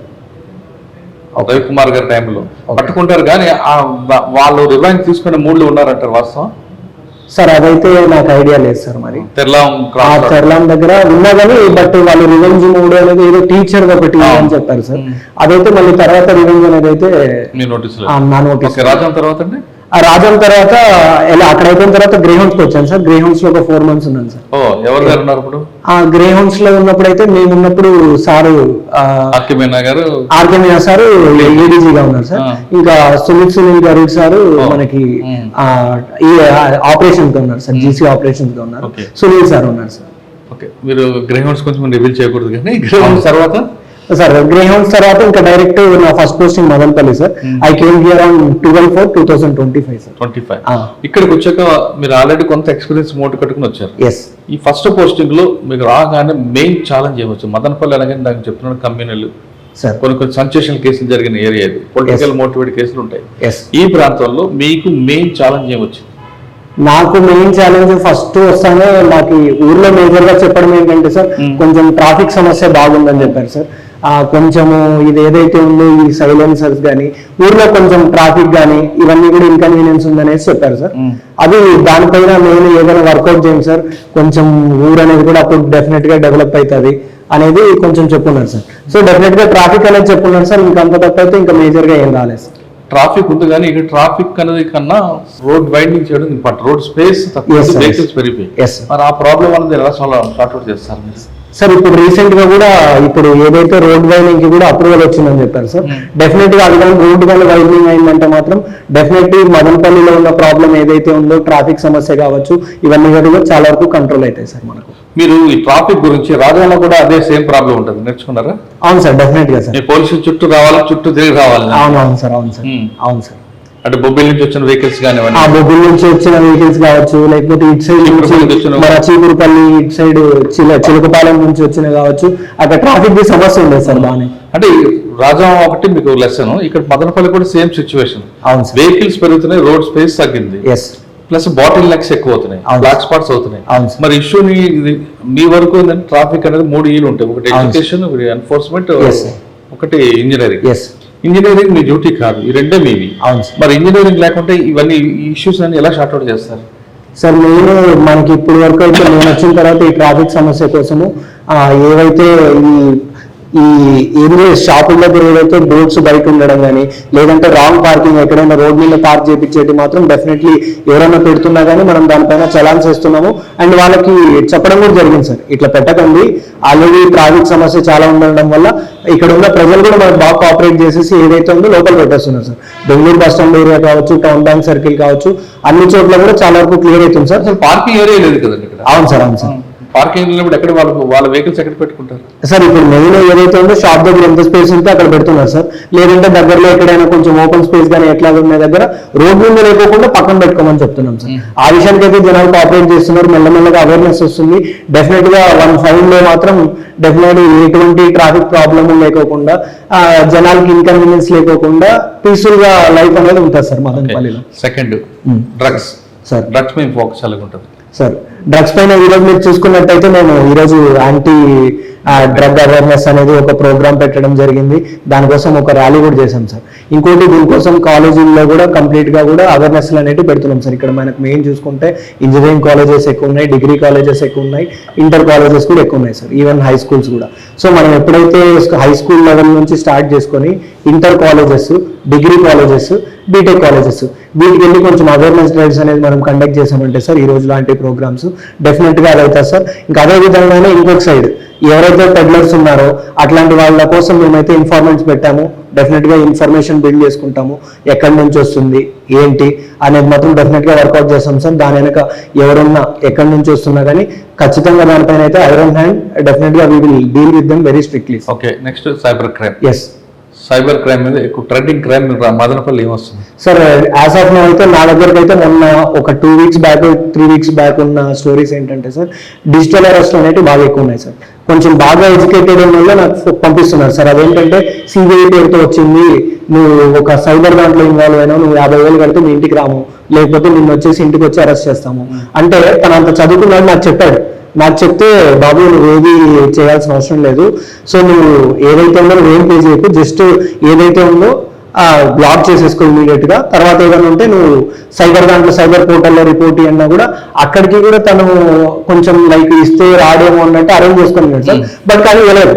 రవికుమార్ గారి టైంలో పట్టుకుంటారు, కానీ వాళ్ళు రివైండ్ తీసుకునే మూడ్లో ఉన్నారంటారు వాస్తవం? సార్ అదైతే నాకు ఐడియా లేదు సార్ మరి. తెర్లాం ఆ క్రాస్ తెరలాం దగ్గర ఉన్నా కానీ బట్ వాళ్ళు రివెంజ్ మూడ్ అనేది ఏదో టీచర్ ఒకటి అని చెప్పారు సార్. అదైతే మళ్ళీ తర్వాత రివెంజ్ అనేది అయితే మీ నోటీస్ నా నోటీస్. రాజాం తర్వాత అండి ఆ రాజాం తర్వాత ఎలా అక్కడ అయిపోయిన తర్వాత గ్రే హౌన్స్ కి వచ్చాను సార్. గ్రే హౌన్స్ లో ఒక 4 months ఉన్నాను సార్. ఎవరు గారు ఉన్నారు ఇప్పుడు? ఆ గ్రే హౌన్స్ లో ఉన్నప్పుడు అయితే మేము ఉన్నప్పుడు సారు ఆర్కే మీనా గారు ఆర్కే మీనా సార్ ఏడీజీగా ఉన్నారు సార్. ఇంకా సునీల్ గారు సారు మనకి ఈ ఆపరేషన్ తో ఉన్నారు సార్, జీసీ ఆపరేషన్ తో ఉన్నారు. సునీల్ సార్ ఉన్నారు సార్. ఓకే, మీరు గ్రే హౌన్స్ కొంచెం రివీల్ చేయకూడదు కానీ గ్రే హౌన్స్ తర్వాత సార్ గ్రే హౌన్స్ తర్వాత ఇంకా డైరెక్ట్ నా first posting Madanapalle sir. I came here on 12/4/2025 sir. 25 ఇక్కడికి వచ్చాక మీరు ఆల్రెడీ కొంత ఎక్స్పీరియన్స్ మూట కట్టుకుని వచ్చారు. ఎస్. ఈ ఫస్ట్ పోస్టింగ్ లో మీకు రాగానే మెయిన్ ఛాలెంజ్ ఏమొచ్చు? మదనపల్లి అనగానే నాకు చెప్తున్నాను కమ్యూనల్ సార్, కొన్ని సెన్సేషనల్ కేసులు జరిగిన ఏరియా ఇది, పొలిటికల్ మోటివేట్ కేసులు ఉంటాయి. ఎస్. ఈ ప్రాంతంలో మీకు మెయిన్ ఛాలెంజ్ ఏమొచ్చింది? నాకు మెయిన్ ఛాలెంజ్ ఫస్ట్ వస్తానే నాకు ఈ ఊర్లో మేజర్ గా చెప్పడం ఏంటంటే సార్, కొంచెం ట్రాఫిక్ సమస్య బాగుందని చెప్పారు సార్. కొంచెము ఇది ఏదైతే ఉందో ఈ సైలెన్సర్స్ కానీ ఊర్లో కొంచెం ట్రాఫిక్ కానీ ఇవన్నీ కూడా ఇన్కన్వీనియన్స్ ఉందనేసి చెప్పారు సార్. అది దానిపైన నేను ఏదైనా వర్కౌట్ చేయండి సార్, కొంచెం ఊరు అనేది కూడా అప్పుడు డెఫినెట్ గా డెవలప్ అవుతుంది అనేది కొంచెం చెప్పున్నారు సార్. సో డెఫినెట్ గా ట్రాఫిక్ అనేది చెప్పున్నారు సార్. ఇంకా అంత తప్ప అయితే ఇంకా మేజర్ గా ఏం రాలేదు సార్. ట్రాఫిక్ ఉంది కానీ ఇక్కడ ట్రాఫిక్ అనేది కన్నా రోడ్ వైండింగ్ చేయడం ఇంపార్టెంట్. రోడ్ స్పేస్ తక్కువ, వెహికల్స్ పెరిగిపోయి. మరి ఆ ప్రాబ్లం అనేది ఎలా సార్ట్ అవుట్ చేస్తారు మీరు? సార్ ఇప్పుడు రీసెంట్ గా కూడా ఇప్పుడు ఏదైతే రోడ్ వైడింగ్ కి కూడా అప్రూవల్ వచ్చిందని చెప్పారు సార్. డెఫినెట్ గా అది కానీ రోడ్ కానీ వైడింగ్ అయిందంటే మాత్రం డెఫినెట్లీ మదనపల్లిలో ఉన్న ప్రాబ్లం ఏదైతే ఉందో ట్రాఫిక్ సమస్య కావచ్చు ఇవన్నీ కూడా చాలా వరకు కంట్రోల్ అవుతాయి సార్ మనకు. మీరు ఈ ట్రాఫిక్ గురించి రాజాలో కూడా అదే సేమ్ ప్రాబ్లం ఉంటుంది, నేర్చుకున్నారా? అవును సార్, డెఫినెట్ గా సార్. పోలీసులు చుట్టూ రావాలి, చుట్టూ తిరిగి రావాలి. అవును సార్, అవును సార్, అవును సార్. అంటే బొబ్బిల్ నుంచి వచ్చిన వెహికల్స్ కానీ ఆ బొబ్బిల్ నుంచి వచ్చిన వెహికల్స్ కావచ్చు, లేకపోతే ఇటు సైడ్ నుంచి మన చీపురుపల్లి ఇటు సైడ్ చిలుకపాలెం నుంచి వచ్చిన కావచ్చు, అక్కడ ట్రాఫిక్ కి సమస్య ఉండేది సార్ బాగానే. అంటే రాజా ఒకటి మీకు లెసన్, ఇక్కడ మదనపల్లి కూడా సేమ్ సిచ్యువేషన్. అవును సార్. వెహికల్స్ పెరుగుతున్నాయి, రోడ్ స్పేస్ తగ్గింది, ప్లస్ బాటిల్ నెక్స్ ఎక్కువ అవుతున్నాయి, బ్లాక్ స్పాట్స్ అవుతున్నాయి. మరి ఇష్యూని మీ వరకు ఏంటంటే ట్రాఫిక్ అనేది 3 ఈలు ఉంటాయి, ఒకటి ఎడ్యుకేషన్, ఒకటి ఎన్ఫోర్స్మెంట్, ఒకటి ఇంజనీరింగ్. ఇంజనీరింగ్ మీ డ్యూటీ కాదు, ఈ రెండే మీవి. మరి ఇంజనీరింగ్ లేకుంటే ఇవన్నీ ఇష్యూస్ అన్ని ఎలా షార్ట్ అవుట్ చేస్తారు సార్? నేను మనకి ఇప్పుడు వరకు అయితే నేను వచ్చిన తర్వాత ఈ ట్రాఫిక్ సమస్య కోసము ఏవైతే ఈ ఏరియా షాపుల దగ్గర ఏదైతే బోర్డ్స్ బయట ఉండడం కానీ లేదంటే రాంగ్ పార్కింగ్ ఎక్కడైనా రోడ్ మీద పార్క్ చేయించేటి మాత్రం డెఫినెట్లీ ఎవరైనా పెడుతున్నా కానీ మనం దానిపైన చలాన్స్ వేస్తున్నాము. అండ్ వాళ్ళకి చెప్పడం కూడా జరిగింది సార్, ఇట్లా పెట్టకండి, ఆల్రెడీ ట్రాఫిక్ సమస్య చాలా ఉండడం వల్ల ఇక్కడ ఉన్న ప్రజలు కూడా మనకు బాగా కోఆపరేట్ చేసేసి ఏదైతే ఉందో లోపల పెట్టేస్తున్నారు sir. Bengaluru bus stand area కావచ్చు, టౌన్ బ్యాంక్ సర్కిల్ కావచ్చు, అన్ని చోట్ల కూడా చాలా వరకు క్లియర్ అవుతుంది సార్. పార్కింగ్ ఏరియా లేదు కదండి ఇక్కడ? అవును సార్, అవును సార్. పార్కింగ్ ఎక్కడ వాళ్ళ వెహికల్స్ ఎక్కడ పెట్టుకుంటారు సార్? ఇప్పుడు మెయిన్ ఏదైతే ఉందో షాప్ దగ్గర ఎంత స్పేస్ ఉంటే అక్కడ పెడుతున్నారు సార్. లేదంటే దగ్గరలో ఎక్కడైనా కొంచెం ఓపెన్ స్పేస్ కానీ ఎట్లా ఉన్న దగ్గర రోడ్ మీద లేకోకుండా పక్కన పెట్టుకోమని చెప్తున్నాం సార్. ఆ విషయానికి అయితే జనాలు కోఆపరేట్ చేస్తున్నారు, మెల్లమెల్లగా అవేర్నెస్ వస్తుంది. డెఫినెట్ గా 1 లో మాత్రం డెఫినెట్ ఎటువంటి ట్రాఫిక్ ప్రాబ్లమ్ లేకోకుండా జనాలకి ఇన్కన్వీనియన్స్ లేకోకుండా పీస్ఫుల్ గా లైఫ్ అనేది ఉంటుంది సార్ మదనపల్లిలో. సెకండ్ డ్రగ్స్ సార్, డ్రగ్స్ మీద ఫోకస్ ఎలా ఉంటుంది సార్? డ్రగ్స్ పైన ఈరోజు మీరు చూసుకున్నట్టయితే నేను ఈరోజు యాంటీ డ్రగ్ అవేర్నెస్ అనేది ఒక ప్రోగ్రామ్ పెట్టడం జరిగింది. దానికోసం ఒక ర్యాలీ కూడా చేశాం సార్. ఇంకోటి దీనికోసం కాలేజీల్లో కూడా కంప్లీట్ గా కూడా అవేర్నెస్ అనేవి పెడుతున్నాం సార్. ఇక్కడ మనకు మెయిన్ చూసుకుంటే ఇంజనీరింగ్ కాలేజెస్ ఎక్కువ ఉన్నాయి, డిగ్రీ కాలేజెస్ ఎక్కువ ఉన్నాయి, ఇంటర్ కాలేజెస్ కూడా ఎక్కువ ఉన్నాయి సార్, ఈవెన్ హై స్కూల్స్ కూడా. సో మనం ఎప్పుడైతే హై స్కూల్ లెవెల్ నుంచి స్టార్ట్ చేసుకొని inter colleges, degree colleges, BTech colleges వీటికి వెళ్ళి కొంచెం అవేర్నెస్ డ్రైవ్స్ అనేది మనం కండక్ట్ చేసామంటే సార్ ఈ రోజు లాంటి ప్రోగ్రామ్స్ డెఫినెట్ గా అది అవుతుంది సార్. ఇంకా అదే విధంగానే ఇంకొక సైడ్ ఎవరైతే పెడ్లర్స్ ఉన్నారో అట్లాంటి వాళ్ళ కోసం మేమైతే ఇన్ఫార్మెంట్స్ పెట్టాము. డెఫినెట్ గా ఇన్ఫర్మేషన్ బిల్డ్ చేసుకుంటాము, ఎక్కడి నుంచి వస్తుంది ఏంటి అనేది మాత్రం డెఫినెట్ గా వర్కౌట్ చేస్తాం సార్. దాని వెనక ఎవరున్నా ఎక్కడి నుంచి వస్తున్నా కానీ ఖచ్చితంగా దానిపైన అయితే ఐరన్ హ్యాండ్ డెఫినెట్ గా we will deal with them very strictly. Okay, next cyber crime. Yes, cyber crime మీద ఎక్కువ ట్రెండింగ్ క్రైమ్ మదనపల్లి ఏమొస్తుంది సార్? యాజ్ ఆఫ్ నౌ అయితే నా దగ్గరకు అయితే మొన్న ఒక 2 weeks బ్యాక్ 3 weeks బ్యాక్ ఉన్న స్టోరీస్ ఏంటంటే సార్, డిజిటల్ అరెస్ట్ అనేవి బాగా ఎక్కువ ఉన్నాయి సార్. కొంచెం బాగా ఎడ్యుకేటెడ్ వల్ల నాకు పంపిస్తున్నారు సార్. అదేంటంటే సిబిఐ పేరుతో వచ్చింది, నువ్వు ఒక సైబర్ దాంట్లో ఇన్వాల్వ్ అయినావు, నువ్వు 50,000 కడితే మీ ఇంటికి రాము, లేకపోతే నిన్ను వచ్చేసి ఇంటికి వచ్చి అరెస్ట్ చేస్తాము అంటే తన అంత చదువుకున్నాడు నాకు చెప్పాడు. నాకు చెప్తే బాబు నువ్వు ఏది చేయాల్సిన అవసరం లేదు, సో నువ్వు ఏదైతే ఉందో నువ్వేం పే చేయకు, జస్ట్ ఏదైతే ఉందో బ్లాక్ చేసేసుకో ఇమీడియట్ గా. తర్వాత ఏదైనా ఉంటే నువ్వు సైబర్ పోర్టల్లో రిపోర్ట్ ఇవ్వన్నా కూడా అక్కడికి కూడా తను కొంచెం లైక్ ఇస్తే రాడేమో అన్నట్టు అరేంజ్ చేసుకున్నాడు సార్. బట్ కానీ వెళ్ళలేదు.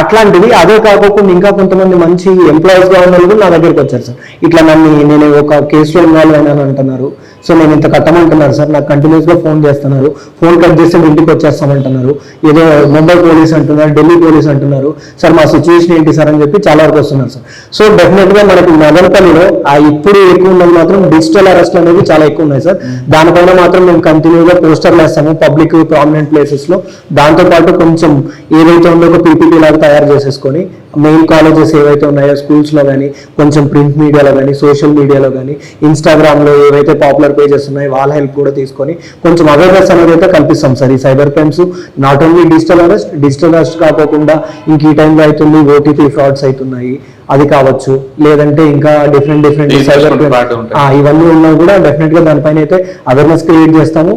అట్లాంటివి అదే కాకుండా ఇంకా కొంతమంది మంచి ఎంప్లాయీస్ గా ఉన్న వాళ్ళు కూడా నా దగ్గరికి వచ్చారు సార్. ఇట్లా నేను ఒక కేసులో ఇన్వాల్వ్ అయినాను అంటున్నారు, సో నేను ఇంత కట్టమంటున్నారు సార్, నాకు కంటిన్యూస్ గా ఫోన్ చేస్తున్నారు, ఫోన్ కట్ చేస్తే ఇంటికి వచ్చేస్తామంటున్నారు, ఏదో ముంబై పోలీస్ అంటున్నారు, ఢిల్లీ పోలీస్ అంటున్నారు సార్, మా సిచ్యువేషన్ ఏంటి సార్ అని చెప్పి చాలా వరకు వస్తున్నారు సార్. సో డెఫినెట్ గా మనకి మదనపల్లిలో ఇప్పుడు ఎక్కువ ఉన్నది మాత్రం డిజిటల్ అరెస్ట్ అనేది చాలా ఎక్కువ ఉన్నాయి సార్. దానిపైన మాత్రం మేము కంటిన్యూగా పోస్టర్లు వేస్తాము పబ్లిక్ ప్రామినెంట్ ప్లేసెస్ లో. దాంతో పాటు కొంచెం ఏదైతే ఉందో ఒక పీపీటీ లాగా తయారు చేసేసుకొని మెయిన్ కాలేజెస్ ఏవైతే ఉన్నాయో స్కూల్స్ లో కానీ, కొంచెం ప్రింట్ మీడియాలో కానీ, సోషల్ మీడియాలో కానీ, ఇన్స్టాగ్రామ్ లో ఏవైతే పాపులర్ పేజెస్ ఉన్నాయో వాళ్ళ హెల్ప్ కూడా తీసుకొని కొంచెం అవేర్నెస్ అనేది అయితే కల్పిస్తాం సార్. ఈ cyber crimes not only digital arrest కాకుండా ఇంక ఈ టైంలో అవుతుంది ఓటీపీ ఫ్రాడ్స్ అవుతున్నాయి, అది కావచ్చు, లేదంటే ఇంకా డిఫరెంట్ సైబర్ ఇవన్నీ ఉన్నా కూడా డెఫినెట్ గా దానిపైన అయితే అవేర్నెస్ క్రియేట్ చేస్తాము.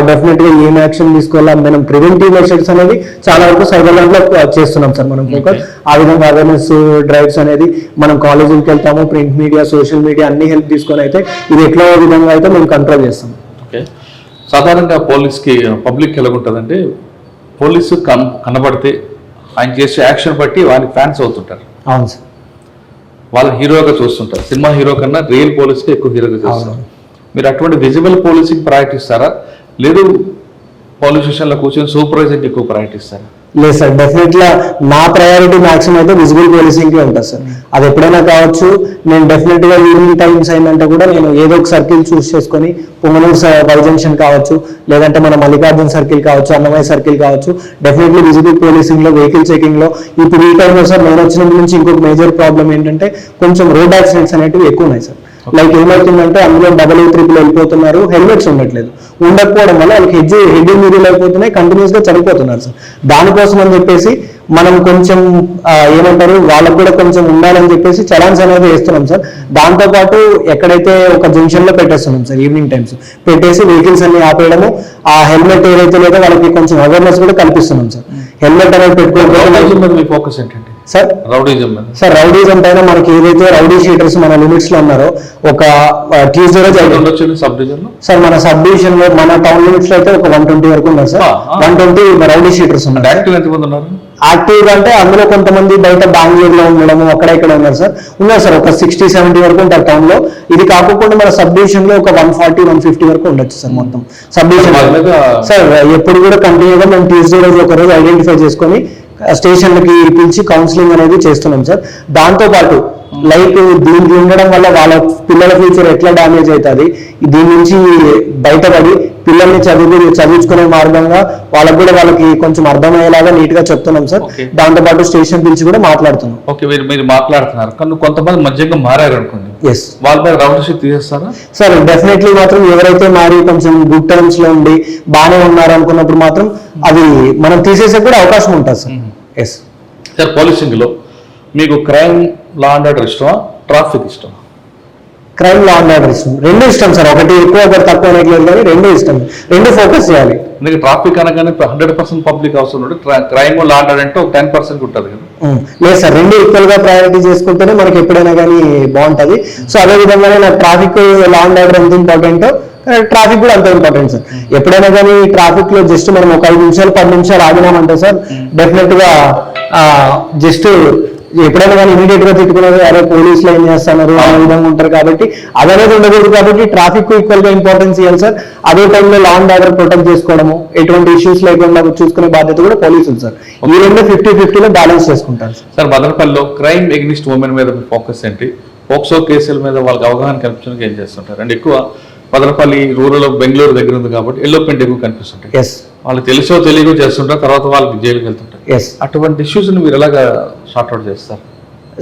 డెఫినెట్ గా ఏం యాక్షన్ తీసుకోవాలా, మనం ప్రివెంటివ్ మెషర్స్ అనేది చాలా వరకు సైబర్ ల్యాండ్ లో చేస్తున్నాం సార్ మనం ఫోకస్. ఆ విధంగా అవేర్నెస్ డ్రైవ్స్ అనేది మనం కాలేజీకి వెళ్తాము, ప్రింట్ మీడియా, సోషల్ మీడియా అన్ని హెల్ప్ తీసుకొని అయితే ఇది ఎట్లా విధంగా అయితే మేము కంట్రోల్ చేస్తాం. ఓకే, సాధారణంగా పోలీస్కి పబ్లిక్ ఎలాగుంటుందంటే పోలీసు కనబడితే ఆయన చేసే యాక్షన్ బట్టి వాళ్ళకి ఫ్యాన్స్ అవుతుంటారు. అవును సార్, వాళ్ళ హీరోగా చూస్తుంటారు. సినిమా హీరో కన్నా రియల్ పోలీస్కి ఎక్కువ హీరోగా చూస్తారు. మీరు అటువంటి విజిబుల్ పోలీసింగ్ ప్రయారిటీ ఇస్తారా, లేదు పోలీస్ స్టేషన్లో కూర్చొని సూపర్వైజింగ్ ఎక్కువ ప్రయారిటీ ఇస్తారా? లేదు సార్, డెఫినెట్ గా నా ప్రయారిటీ మాక్సిమం అయితే విజిబుల్ పోలీసింగ్ ఉంటుంది సార్. అది ఎప్పుడైనా కావచ్చు. నేను డెఫినెట్ గా ఈవినింగ్ టైమ్స్ అయిందంటే కూడా నేను ఏదో ఒక సర్కిల్ చూస్ చేసుకొని పొంగనూరు వై జంక్షన్ కావచ్చు, లేదంటే మన మల్లికార్జున సర్కిల్ కావచ్చు, అన్నమయ్య సర్కిల్ కావచ్చు, డెఫినెట్లీ విజిబుల్ పోలీసింగ్ లో, వెహికల్ చెకింగ్ లో ఇప్పుడు ఈ టైంలో సార్ నేను వచ్చినప్పటి నుంచి ఇంకొక మేజర్ ప్రాబ్లం ఏంటంటే కొంచెం రోడ్ యాక్సిడెంట్స్ అనేవి ఎక్కువ ఉన్నాయి సార్. లైక్ ఏమవుతుందంటే అందులో 88 వెళ్ళిపోతున్నారు, హెల్మెట్స్ ఉండట్లేదు, ఉండకపోవడం వల్ల వాళ్ళకి హెడ్ ఇంజరీలు అయిపోతున్నాయి, కంటిన్యూస్ గా చనిపోతున్నారు సార్. దానికోసం అని చెప్పేసి మనం కొంచెం ఏమంటారు వాళ్ళకు కూడా కొంచెం ఉండాలని చెప్పేసి చలాన్స్ అనేది వేస్తున్నాం సార్. దాంతోపాటు ఎక్కడైతే ఒక జంక్షన్ లో పెట్టేస్తున్నాం సార్, ఈవినింగ్ టైమ్స్ పెట్టేసి వెహికల్స్ అన్ని ఆపేయడము, ఆ హెల్మెట్ ఏదైతే లేదో వాళ్ళకి కొంచెం అవేర్నెస్ కూడా కల్పిస్తున్నాం సార్. హెల్మెట్ అనేది పెట్టుకోవడం ఫోకస్ ఏంటంటే సార్ రౌడీజం పైన మనకి ఏదైతే రౌడీ షీటర్స్ మన లిమిట్స్ లో ఉన్నారో ఒక ట్యూస్డే రోజు సబ్ డివిజన్ సార్, మన సబ్ డివిజన్ లో మన టౌన్ లిమిట్స్ లో అయితే ఒక 120 వరకు ఉన్నారు సార్. 120 రౌడీ షీటర్స్ ఉన్నారు. యాక్టివ్ అంటే అందులో కొంతమంది బయట బెంగళూరు లో ఉండడం అక్కడ ఇక్కడ ఉన్నారు సార్. ఉన్నారు సార్, ఒక 60-70 వరకు ఉంటారు టౌన్ లో. ఇది కాకుండా మన సబ్ డివిజన్ లో ఒక 140-150 వరకు ఉండొచ్చు సార్ మొత్తం సబ్ డివిజన్ సార్. ఎప్పుడు కూడా కంటిన్యూగా మేము ట్యూస్డే రోజు ఒక రోజు ఐడెంటిఫై చేసుకొని స్టేషన్లకి పిలిచి కౌన్సిలింగ్ అనేది చేస్తున్నాం సార్. దాంతో పాటు లైక్ దీనికి ఉండడం వల్ల వాళ్ళ పిల్లల ఫ్యూచర్ ఎట్లా డ్యామేజ్ అవుతుంది, దీని నుంచి బయటపడి పిల్లల్ని చదివించుకునే మార్గంగా వాళ్ళకి కొంచెం అర్థమయ్యేలాగా నీట్ గా చెప్తున్నాం సార్. దాంతో పాటు స్టేషన్ పిలిచి కూడా మాట్లాడుతున్నాం. ఓకే, మీరు మాట్లాడుతున్నారు కానీ కొంతమంది మధ్యగా మారారు అనుకోండి, ఎస్ వాళ్ళ మీద రౌడర్షిప్ తీసేస్తారా సార్? డెఫినెట్లీ మాత్రం ఎవరైతే మారి కొంచెం గుడ్ టర్మ్స్ లో ఉండి బాగానే ఉన్నారు అనుకున్నప్పుడు మాత్రం అది మనం తీసేసే కూడా అవకాశం ఉంటుంది సార్. ఎస్ సార్, పోలీసింగ్ లో మీకు క్రైమ్ లా అండ్ ఆర్డర్ ఇష్టమా, ట్రాఫిక్ ఇష్టమా? క్రైమ్ లా అండ్ ఆర్డర్ ఇష్టం, రెండు ఇష్టం సార్. ఒకటి ఎక్కువ ఒకటి తక్కువ అనట్లేదు కానీ రెండు ఇష్టం, రెండు ఫోకస్ చేయాలి. ఎందుకంటే ట్రాఫిక్ అనగానే 100% పబ్లిక్ అవసరం ఉంటే క్రైమ్ లా అండ్ ఆర్డర్ అంటే ఒక 10% ఉంటుంది కదా. లేదు సార్, రెండు ఈక్వల్ గా ప్రయారిటీ చేసుకుంటేనే మనకి ఎప్పుడైనా కానీ బాగుంటుంది. సో అదే విధంగానే నాకు ట్రాఫిక్ లా అండ్ ఆర్డర్ ఎంత ఇంపార్టెంట్, ట్రాఫిక్ కూడా అంత ఇంపార్టెంట్ సార్. ఎప్పుడైనా కానీ ట్రాఫిక్ లో జస్ట్ మనం ఒక 5 నిమిషాలు 10 నిమిషాలు ఆగినామంటే సార్ డెఫినెట్ గా జస్ట్ ఎప్పుడైనా కానీ ఇమీడియట్ గా తిట్టుకున్నారు, అరే పోలీసులు ఏం చేస్తున్నారు ఆ విధంగా ఉంటారు. కాబట్టి అదనేది ఉండకూడదు. కాబట్టి ట్రాఫిక్ ఈక్వల్ గా ఇంపార్టెన్స్ ఇవ్వాలి సార్. అదే టైంలో లా అండ్ ఆర్డర్ ప్రొటెక్ట్ చేసుకోవడము, ఎటువంటి ఇష్యూస్ లేకుండా చూసుకునే బాధ్యత కూడా పోలీసులు సార్. ఈ రెండు 50-50 లో బ్యాలెన్స్ చేసుకుంటారు సార్. మదనపల్లిలో క్రైమ్ ఎగ్నిస్ట్ ఉమెన్ మీద ఫోకస్ ఏంటి, పోక్సో కేసుల మీద వాళ్ళకి అవగాహన కల్పించడానికి ఏం చేస్తుంటారు? అండ్ ఎక్కువ మదనపల్లి రూరల్ బెంగళూరు దగ్గర ఉంది కాబట్టి ఎల్లోపెంట్ ఎక్కువ కనిపిస్తుంటాయి. వాళ్ళు తెలుసో తెలియకో చేస్తుంటారు, తర్వాత వాళ్ళకి జైలుకి వెళ్తుంటారు. అటువంటి ఇష్యూస్ మీరు ఎలాగా సార్ట్అవుట్ చేస్తారు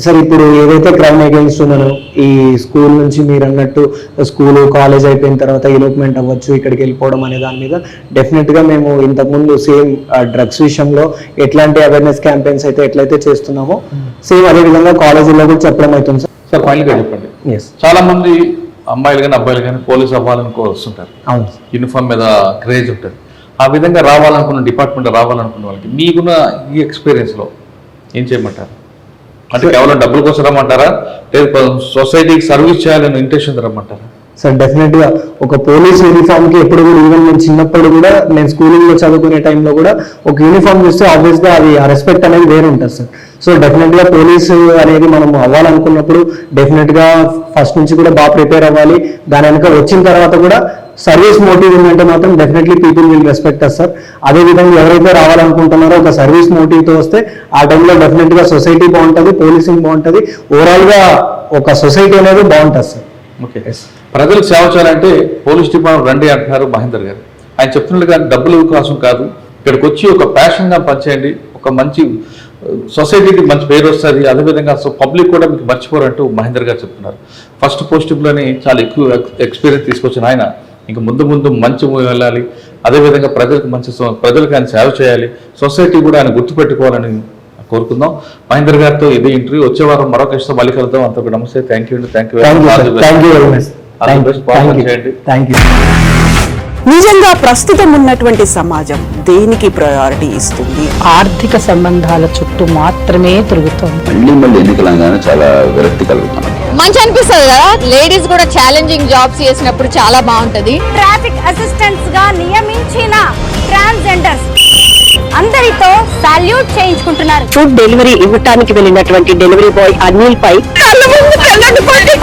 సార్? ఇప్పుడు ఏదైతే క్రైమ్ అగైన్స్ ఉన్నానో ఈ స్కూల్ నుంచి మీరు అన్నట్టు స్కూల్ కాలేజ్ అయిపోయిన తర్వాత ఎలోప్మెంట్ అవ్వచ్చు, ఇక్కడికి వెళ్ళిపోవడం అనే దాని మీద డెఫినెట్ గా మేము ఇంతకుముందు సేమ్ డ్రగ్స్ విషయంలో ఎట్లాంటి అవేర్నెస్ క్యాంపెయిన్స్ అయితే ఎట్లయితే చేస్తున్నామో సేమ్ అదే విధంగా కాలేజీలో కూడా చెప్పడం అవుతుంది సార్. సార్, ఫైనల్ గా చెప్పండి. చాలా మంది అమ్మాయిలు కానీ అబ్బాయిలు కానీ పోలీస్ అవ్వాలనుకో వస్తుంటారు. అవును, యూనిఫామ్ మీద క్రేజ్ ఉంటుంది. ఆ విధంగా రావాలనుకున్న డిపార్ట్మెంట్ రావాలనుకున్న వాళ్ళకి మీకున్న ఈ ఎక్స్పీరియన్స్ లో ఏం చేయమంటారు? అంటే కేవలం డబ్బుల కోసం రమ్మంటారా, లేదు సొసైటీకి సర్వీస్ చేయాలని ఇంటెన్షన్ రమ్మంటారా? సార్ డెఫినెట్ గా ఒక పోలీస్ యూనిఫామ్ కి ఎప్పుడు కూడా, ఈవెన్ నేను చిన్నప్పుడు కూడా, నేను స్కూలింగ్ లో చదువుకునే టైంలో కూడా ఒక యూనిఫామ్ చూస్తే ఆబ్వియస్ గా అది ఆ రెస్పెక్ట్ అనేది వేరే ఉంటుంది సార్. సో డెఫినెట్ గా పోలీసు అనేది మనం అవ్వాలనుకున్నప్పుడు డెఫినెట్ గా ఫస్ట్ నుంచి కూడా బాగా ప్రిపేర్ అవ్వాలి. దాని వెనక వచ్చిన తర్వాత కూడా సర్వీస్ మోటివ్ ఉందంటే మాత్రం definitely people will respect us sir. అదే విధంగా ఎవరైతే రావాలనుకుంటున్నారో ఒక సర్వీస్ మోటివ్ తో వస్తే ఆ టైంలో డెఫినెట్ గా సొసైటీ బాగుంటుంది, పోలీసింగ్ బాగుంటుంది, ఓవరాల్ గా ఒక సొసైటీ అనేది బాగుంటుంది సార్. ఓకే, ప్రజలకు సేవ చేయాలంటే పోలీస్ డిపార్ట్మెంట్ రండి అంటున్నారు మహేందర్ గారు. ఆయన చెప్తున్నట్టుగా డబ్బుల కోసం కాదు, ఇక్కడికి వచ్చి ఒక ప్యాషన్గా పనిచేయండి, ఒక మంచి సొసైటీకి మంచి పేరు వస్తుంది, అదేవిధంగా పబ్లిక్ కూడా మీకు మర్చిపోరంటూ మహేందర్ గారు చెప్తున్నారు. ఫస్ట్ పోస్టింగ్లోనే చాలా ఎక్కువ ఎక్స్పీరియన్స్ తీసుకొచ్చిన ఆయన ఇంకా ముందు ముందు మంచి వెళ్ళాలి, అదేవిధంగా ప్రజలకు ఆయన సేవ చేయాలి, సొసైటీ కూడా ఆయన గుర్తుపెట్టుకోవాలని కోరుకుందాం. మహేందర్ గారితో ఇదే ఇంటర్వ్యూ. వచ్చే వారం మరొక ఇష్టం మళ్ళీ కలుద్దాం. అంతకు నమస్తే. థ్యాంక్ యూ అండి. Thank you very much. నిజంగా ప్రస్తుతం ఉన్నటువంటి సమాజం దేనికి ప్రయారిటీ ఇస్తుంది? ఆర్థిక సంబంధాల చుట్టూ మాత్రమే తిరుగుతోంది. మళ్ళీ ఎన్నికలంగానే చాలా విరక్తి కలుగుతున్నాం. మంచి అనిపిస్తుంది కదా, లేడీస్ కూడా ఛాలెంజింగ్ జాబ్స్ చేసినప్పుడు చాలా బాగుంటది. ట్రాఫిక్ అసిస్టెంట్స్ గా నియమించిన ట్రాన్స్జెండర్స్ అందరితో సాల్యూట్ చేయించుకుంటున్నారు. ఫుడ్ డెలివరీ ఇవ్వటానికి వెళ్ళినటువంటి డెలివరీ బాయ్ అనిల్ పై కళ్ళ ముందు కళ్ళంటుకోండి.